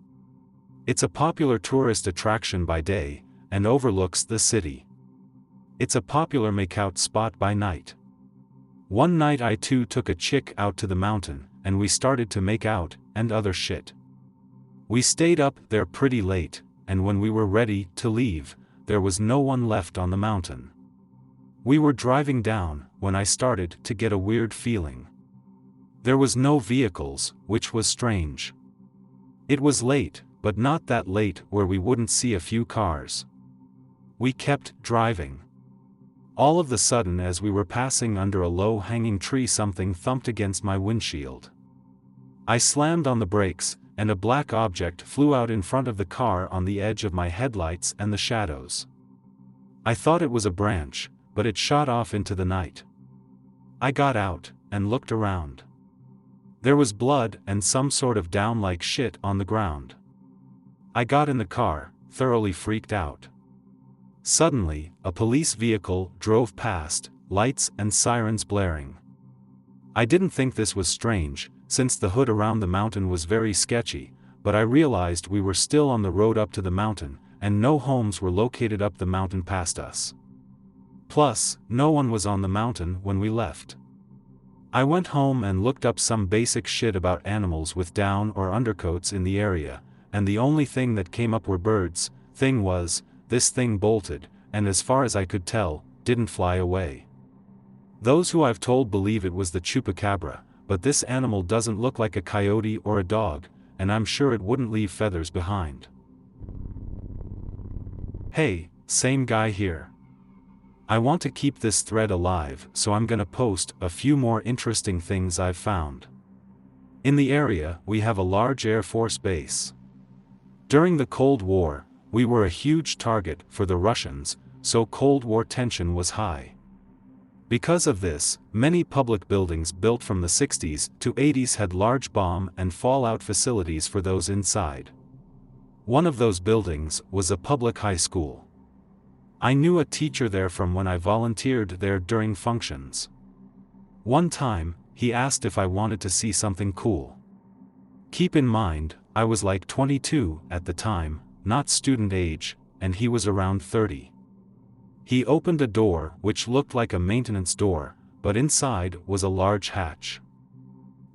Speaker 7: It's a popular tourist attraction by day, and overlooks the city. It's a popular makeout spot by night. One night I too took a chick out to the mountain, and we started to make out, and other shit. We stayed up there pretty late, and when we were ready to leave, there was no one left on the mountain. We were driving down, when I started to get a weird feeling. There was no vehicles, which was strange. It was late, but not that late where we wouldn't see a few cars. We kept driving. All of a sudden, as we were passing under a low-hanging tree, something thumped against my windshield. I slammed on the brakes, and a black object flew out in front of the car on the edge of my headlights and the shadows. I thought it was a branch, but it shot off into the night. I got out, and looked around. There was blood and some sort of down-like shit on the ground. I got in the car, thoroughly freaked out. Suddenly, a police vehicle drove past, lights and sirens blaring. I didn't think this was strange, since the hood around the mountain was very sketchy, but I realized we were still on the road up to the mountain, and no homes were located up the mountain past us. Plus, no one was on the mountain when we left. I went home and looked up some basic shit about animals with down or undercoats in the area, and the only thing that came up were birds. Thing was, this thing bolted, and as far as I could tell, didn't fly away. Those who I've told believe it was the chupacabra, but this animal doesn't look like a coyote or a dog, and I'm sure it wouldn't leave feathers behind. Hey, same guy here. I want to keep this thread alive, so I'm gonna post a few more interesting things I've found. In the area, we have a large Air Force base. During the Cold War, we were a huge target for the Russians, so Cold War tension was high. Because of this, many public buildings built from the 60s to 80s had large bomb and fallout facilities for those inside. One of those buildings was a public high school. I knew a teacher there from when I volunteered there during functions. One time, he asked if I wanted to see something cool. Keep in mind, I was like 22 at the time, not student age, and he was around 30. He opened a door which looked like a maintenance door, but inside was a large hatch.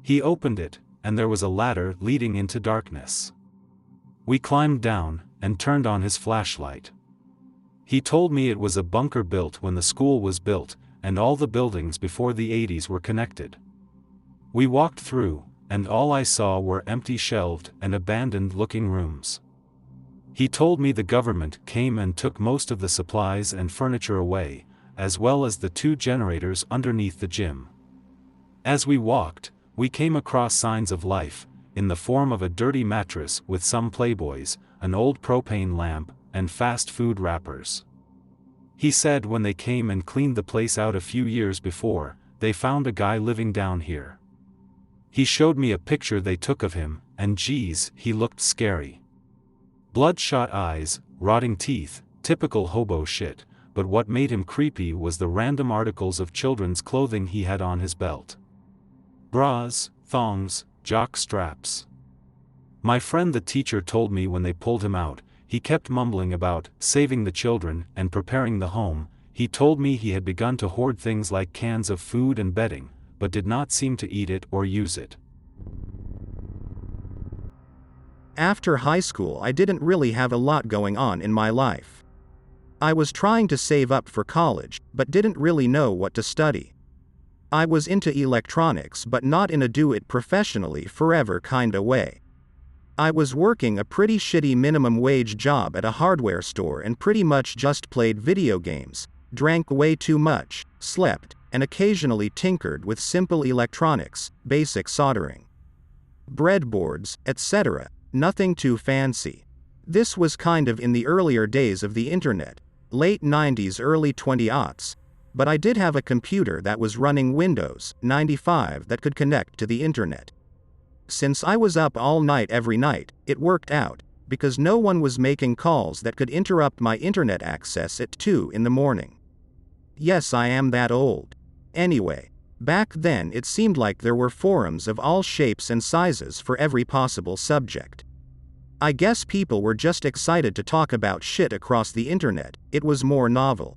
Speaker 7: He opened it, and there was a ladder leading into darkness. We climbed down, and turned on his flashlight. He told me it was a bunker built when the school was built, and all the buildings before the 80s were connected. We walked through, and all I saw were empty shelved and abandoned-looking rooms. He told me the government came and took most of the supplies and furniture away, as well as the 2 generators underneath the gym. As we walked, we came across signs of life, in the form of a dirty mattress with some Playboys, an old propane lamp, and fast food wrappers. He said when they came and cleaned the place out a few years before, they found a guy living down here. He showed me a picture they took of him, and geez, he looked scary. Bloodshot eyes, rotting teeth, typical hobo shit, but what made him creepy was the random articles of children's clothing he had on his belt. Bras, thongs, jock straps. My friend the teacher told me when they pulled him out, he kept mumbling about saving the children and preparing the home. He told me he had begun to hoard things like cans of food and bedding, but did not seem to eat it or use it.
Speaker 4: After high school, I didn't really have a lot going on in my life. I was trying to save up for college, but didn't really know what to study. I was into electronics, but not in a do-it-professionally forever kinda way. I was working a pretty shitty minimum wage job at a hardware store and pretty much just played video games, drank way too much, slept, and occasionally tinkered with simple electronics, basic soldering, breadboards, etc., nothing too fancy. This was kind of in the earlier days of the internet, late 90s, early 20aughts, but I did have a computer that was running Windows 95 that could connect to the internet. Since I was up all night every night, it worked out, because no one was making calls that could interrupt my internet access at 2 in the morning. Yes, I am that old. Anyway, back then it seemed like there were forums of all shapes and sizes for every possible subject. I guess people were just excited to talk about shit across the internet, it was more novel.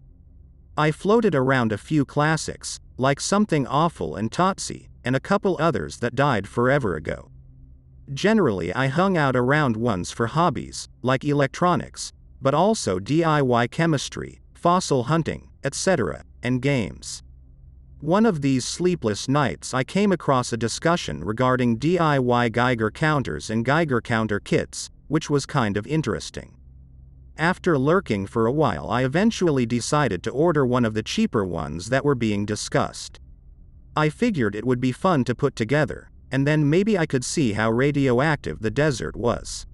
Speaker 4: I floated around a few classics, like Something Awful and Tootsie, and a couple others that died forever ago. Generally, I hung out around ones for hobbies, like electronics, but also DIY chemistry, fossil hunting, etc., and games. One of these sleepless nights I came across a discussion regarding DIY Geiger counters and Geiger counter kits, which was kind of interesting. After lurking for a while, I eventually decided to order one of the cheaper ones that were being discussed. I figured it would be fun to put together, and then maybe I could see how radioactive the desert was.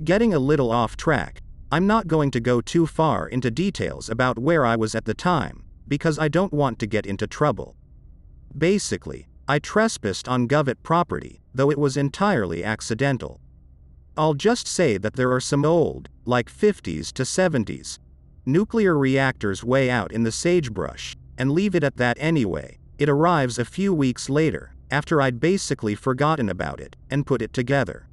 Speaker 4: Getting a little off track, I'm not going to go too far into details about where I was at the time, because I don't want to get into trouble. Basically, I trespassed on government property, though it was entirely accidental. I'll just say that there are some old, like 50s to 70s, nuclear reactors way out in the sagebrush, and leave it at that anyway. It arrives a few weeks later, after I'd basically forgotten about it, and put it together.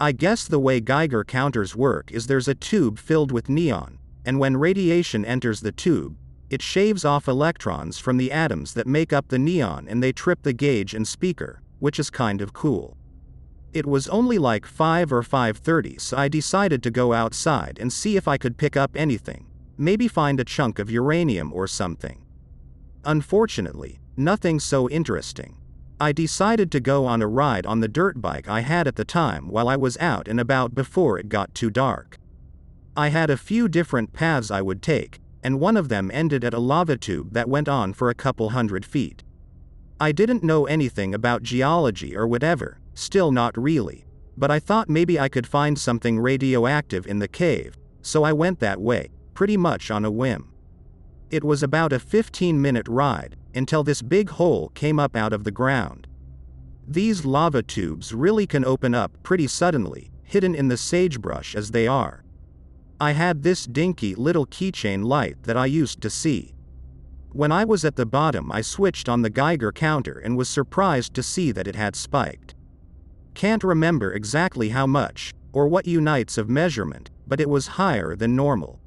Speaker 4: I guess the way Geiger counters work is there's a tube filled with neon, and when radiation enters the tube, it shaves off electrons from the atoms that make up the neon and they trip the gauge and speaker, which is kind of cool. It was only like 5 or 5:30, so I decided to go outside and see if I could pick up anything, maybe find a chunk of uranium or something. Unfortunately, nothing so interesting. I decided to go on a ride on the dirt bike I had at the time while I was out and about before it got too dark. I had a few different paths I would take, and one of them ended at a lava tube that went on for a couple 100 feet. I didn't know anything about geology or whatever, still not really, but I thought maybe I could find something radioactive in the cave, so I went that way, pretty much on a whim. It was about a 15-minute ride, until this big hole came up out of the ground. These lava tubes really can open up pretty suddenly, hidden in the sagebrush as they are. I had this dinky little keychain light that I used to see. When I was at the bottom, I switched on the Geiger counter and was surprised to see that it had spiked. Can't remember exactly how much, or what units of measurement, but it was higher than normal.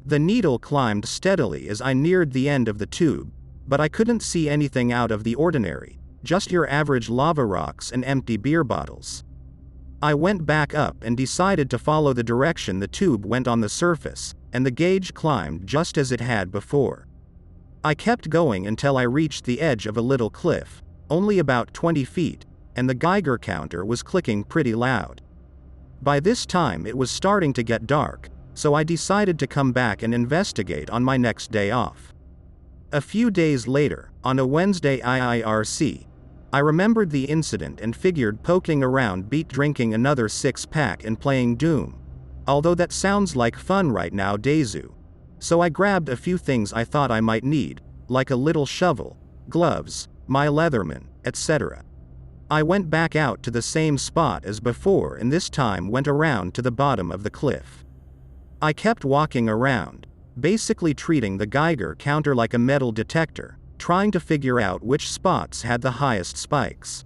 Speaker 4: The needle climbed steadily as I neared the end of the tube, but I couldn't see anything out of the ordinary, just your average lava rocks and empty beer bottles. I went back up and decided to follow the direction the tube went on the surface, and the gauge climbed just as it had before. I kept going until I reached the edge of a little cliff, only about 20 feet, and the Geiger counter was clicking pretty loud. By this time it was starting to get dark, so I decided to come back and investigate on my next day off. A few days later, on a Wednesday IIRC, I remembered the incident and figured poking around beat drinking another 6-pack and playing Doom. Although that sounds like fun right now Dazu. So I grabbed a few things I thought I might need, like a little shovel, gloves, my Leatherman, etc. I went back out to the same spot as before and this time went around to the bottom of the cliff. I kept walking around, basically treating the Geiger counter like a metal detector, trying to figure out which spots had the highest spikes.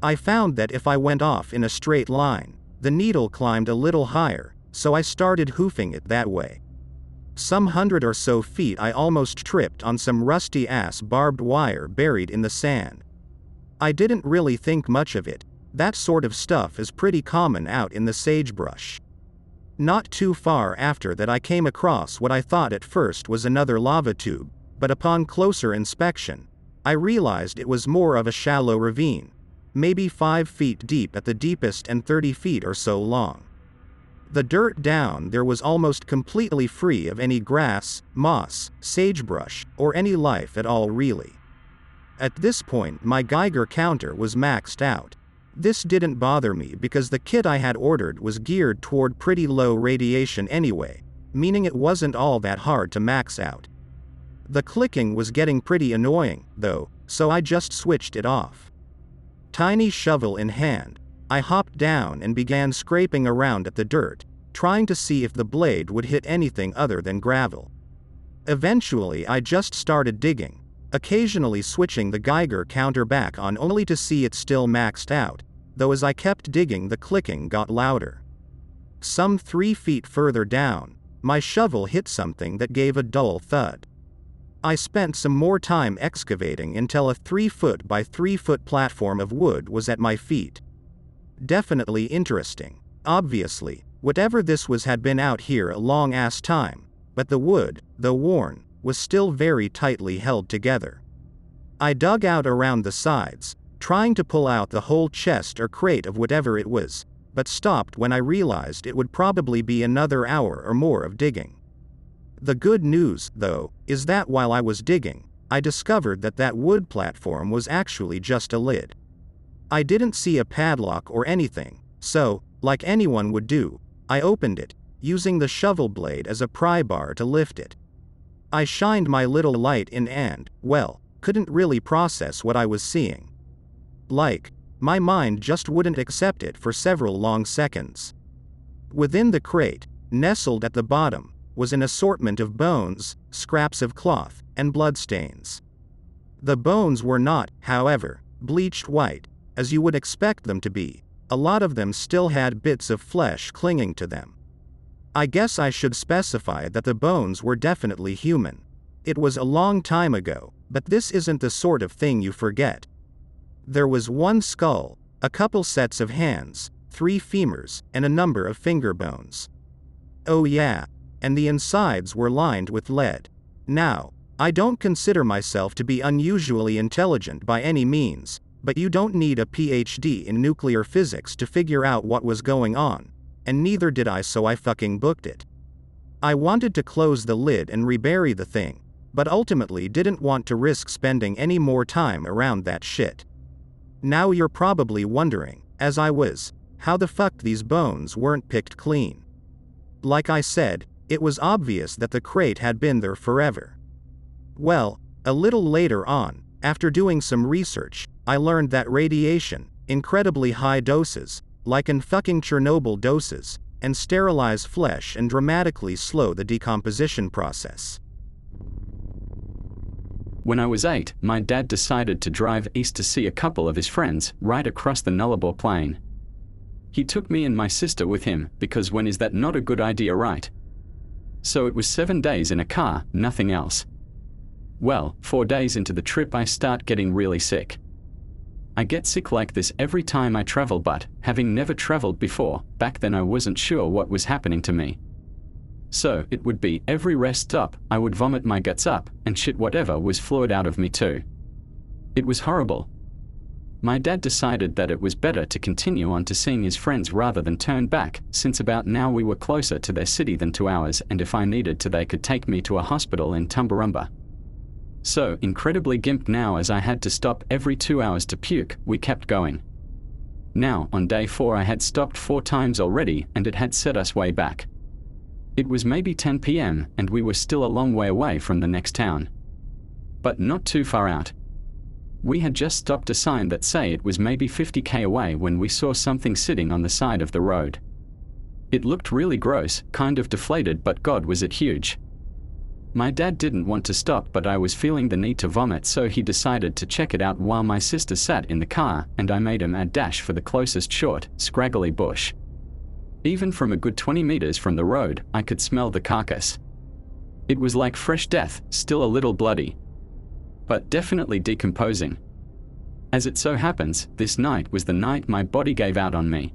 Speaker 4: I found that if I went off in a straight line, the needle climbed a little higher, so I started hoofing it that way. Some 100 or so feet I almost tripped on some rusty-ass barbed wire buried in the sand. I didn't really think much of it, that sort of stuff is pretty common out in the sagebrush. Not too far after that I came across what I thought at first was another lava tube, but upon closer inspection, I realized it was more of a shallow ravine, maybe 5 feet deep at the deepest and 30 feet or so long. The dirt down there was almost completely free of any grass, moss, sagebrush, or any life at all really. At this point my Geiger counter was maxed out. This didn't bother me because the kit I had ordered was geared toward pretty low radiation anyway, meaning it wasn't all that hard to max out. The clicking was getting pretty annoying, though, so I just switched it off. Tiny shovel in hand, I hopped down and began scraping around at the dirt, trying to see if the blade would hit anything other than gravel. Eventually I just started digging, occasionally switching the Geiger counter back on only to see it still maxed out, though as I kept digging the clicking got louder. Some 3 feet further down, my shovel hit something that gave a dull thud. I spent some more time excavating until a 3-foot by 3-foot platform of wood was at my feet. Definitely interesting. Obviously, whatever this was had been out here a long-ass time, but the wood, though worn, was still very tightly held together. I dug out around the sides, trying to pull out the whole chest or crate of whatever it was, but stopped when I realized it would probably be another hour or more of digging. The good news, though, is that while I was digging, I discovered that wood platform was actually just a lid. I didn't see a padlock or anything, so, like anyone would do, I opened it, using the shovel blade as a pry bar to lift it. I shined my little light in and, well, couldn't really process what I was seeing. My mind just wouldn't accept it for several long seconds. Within the crate, nestled at the bottom, was an assortment of bones, scraps of cloth, and bloodstains. The bones were not, however, bleached white, as you would expect them to be. A lot of them still had bits of flesh clinging to them. I guess I should specify that the bones were definitely human. It was a long time ago, but this isn't the sort of thing you forget. There was one skull, a couple sets of hands, 3 femurs, and a number of finger bones. Oh yeah, and the insides were lined with lead. Now, I don't consider myself to be unusually intelligent by any means, but you don't need a PhD in nuclear physics to figure out what was going on, and neither did I, so I fucking booked it. I wanted to close the lid and rebury the thing, but ultimately didn't want to risk spending any more time around that shit. Now you're probably wondering, as I was, how the fuck these bones weren't picked clean. Like I said, it was obvious that the crate had been there forever. Well, a little later on, after doing some research, I learned that radiation, incredibly high doses, like in fucking Chernobyl doses, and sterilize flesh and dramatically slow the decomposition process.
Speaker 2: When I was 8, my dad decided to drive east to see a couple of his friends right across the Nullaboar Plain. He took me and my sister with him because when is that not a good idea, right? So it was 7 days in a car, nothing else. Well, 4 days into the trip I start getting really sick. I get sick like this every time I travel, but, having never traveled before, back then I wasn't sure what was happening to me. So, it would be every rest stop, I would vomit my guts up, and shit whatever was flowed out of me too. It was horrible. My dad decided that it was better to continue on to seeing his friends rather than turn back, since about now we were closer to their city than to ours, and if I needed to they could take me to a hospital in Tumbarumba. So, incredibly gimped now as I had to stop every 2 hours to puke, we kept going. Now, on day 4 I had stopped 4 times already and it had set us way back. It was maybe 10 p.m. and we were still a long way away from the next town. But not too far out. We had just stopped a sign that say it was maybe 50k away when we saw something sitting on the side of the road. It looked really gross, kind of deflated, but God was it huge. My dad didn't want to stop, but I was feeling the need to vomit, so he decided to check it out while my sister sat in the car, and I made him a dash for the closest short, scraggly bush. Even from a good 20 meters from the road, I could smell the carcass. It was like fresh death, still a little bloody, but definitely decomposing. As it so happens, this night was the night my body gave out on me.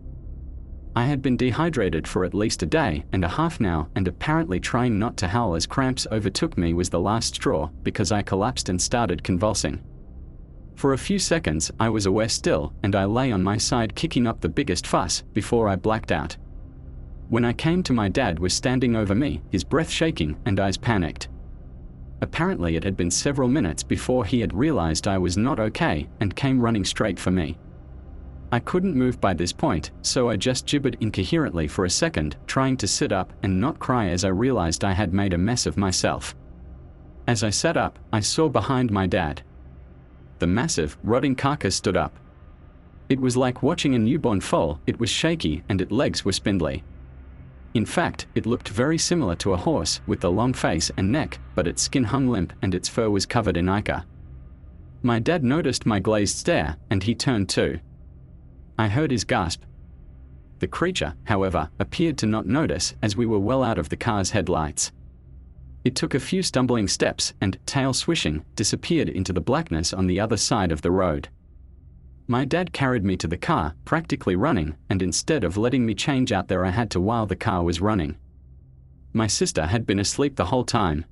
Speaker 2: I had been dehydrated for at least a day and a half now, and apparently trying not to howl as cramps overtook me was the last straw, because I collapsed and started convulsing. For a few seconds I was aware still, and I lay on my side kicking up the biggest fuss, before I blacked out. When I came to, my dad was standing over me, his breath shaking and eyes panicked. Apparently it had been several minutes before he had realized I was not okay and came running straight for me. I couldn't move by this point, so I just gibbered incoherently for a second, trying to sit up and not cry as I realized I had made a mess of myself. As I sat up, I saw behind my dad. The massive, rotting carcass stood up. It was like watching a newborn foal. It was shaky and its legs were spindly. In fact, it looked very similar to a horse, with the long face and neck, but its skin hung limp and its fur was covered in ichor. My dad noticed my glazed stare, and he turned too. I heard his gasp. The creature, however, appeared to not notice, as we were well out of the car's headlights. It took a few stumbling steps and, tail swishing, disappeared into the blackness on the other side of the road. My dad carried me to the car, practically running, and instead of letting me change out there I had to while the car was running. My sister had been asleep the whole time.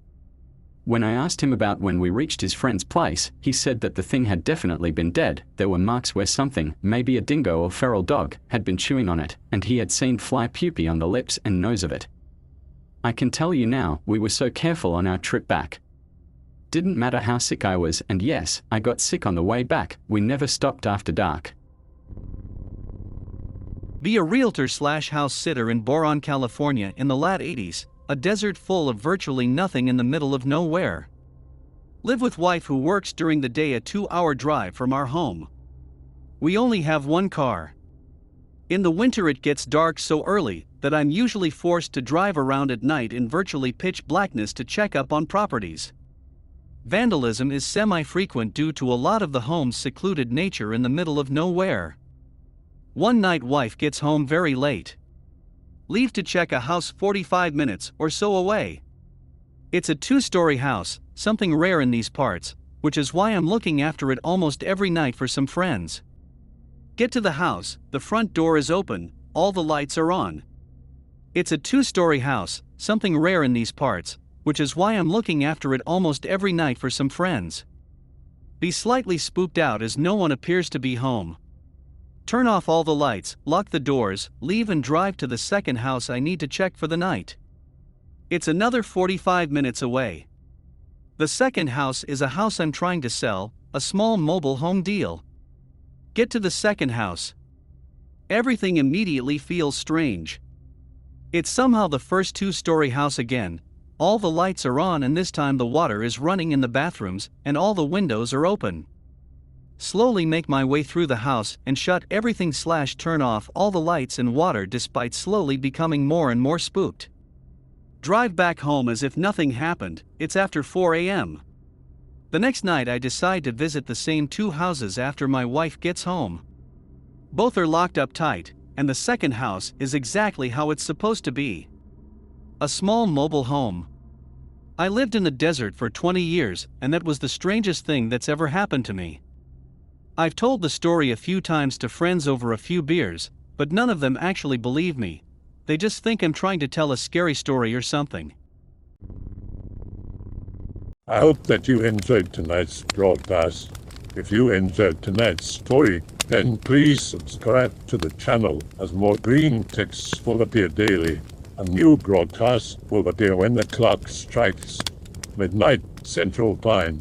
Speaker 2: When I asked him about when we reached his friend's place, he said that the thing had definitely been dead. There were marks where something, maybe a dingo or feral dog, had been chewing on it, and he had seen fly pupae on the lips and nose of it. I can tell you now, we were so careful on our trip back. Didn't matter how sick I was, and yes, I got sick on the way back. We never stopped after dark.
Speaker 8: Be a realtor/house sitter in Boron, California in the late 80s, a desert full of virtually nothing in the middle of nowhere. Live with wife who works during the day, a 2-hour drive from our home. We only have one car. In the winter it gets dark so early that I'm usually forced to drive around at night in virtually pitch blackness to check up on properties. Vandalism is semi-frequent due to a lot of the home's secluded nature in the middle of nowhere. One night wife gets home very late. Leave to check a house 45 minutes or so away. It's a 2-story house, something rare in these parts, which is why I'm looking after it almost every night for some friends. Get to the house, the front door is open, all the lights are on. It's a 2-story house, something rare in these parts, which is why I'm looking after it almost every night for some friends. Be slightly spooked out as no one appears to be home. Turn off all the lights, lock the doors, leave and drive to the second house I need to check for the night. It's another 45 minutes away. The second house is a house I'm trying to sell, a small mobile home deal. Get to the second house. Everything immediately feels strange. It's somehow the first 2-story house again. All the lights are on, and this time the water is running in the bathrooms, and all the windows are open. Slowly make my way through the house and shut everything/turn off all the lights and water despite slowly becoming more and more spooked. Drive back home as if nothing happened. It's after 4 a.m. The next night I decide to visit the same 2 houses after my wife gets home. Both are locked up tight, and the second house is exactly how it's supposed to be. A small mobile home. I lived in the desert for 20 years, and that was the strangest thing that's ever happened to me. I've told the story a few times to friends over a few beers, but none of them actually believe me. They just think I'm trying to tell a scary story or something.
Speaker 1: I hope that you enjoyed tonight's broadcast. If you enjoyed tonight's story, then please subscribe to the channel, as more green texts will appear daily. A new broadcast will appear when the clock strikes midnight Central Time.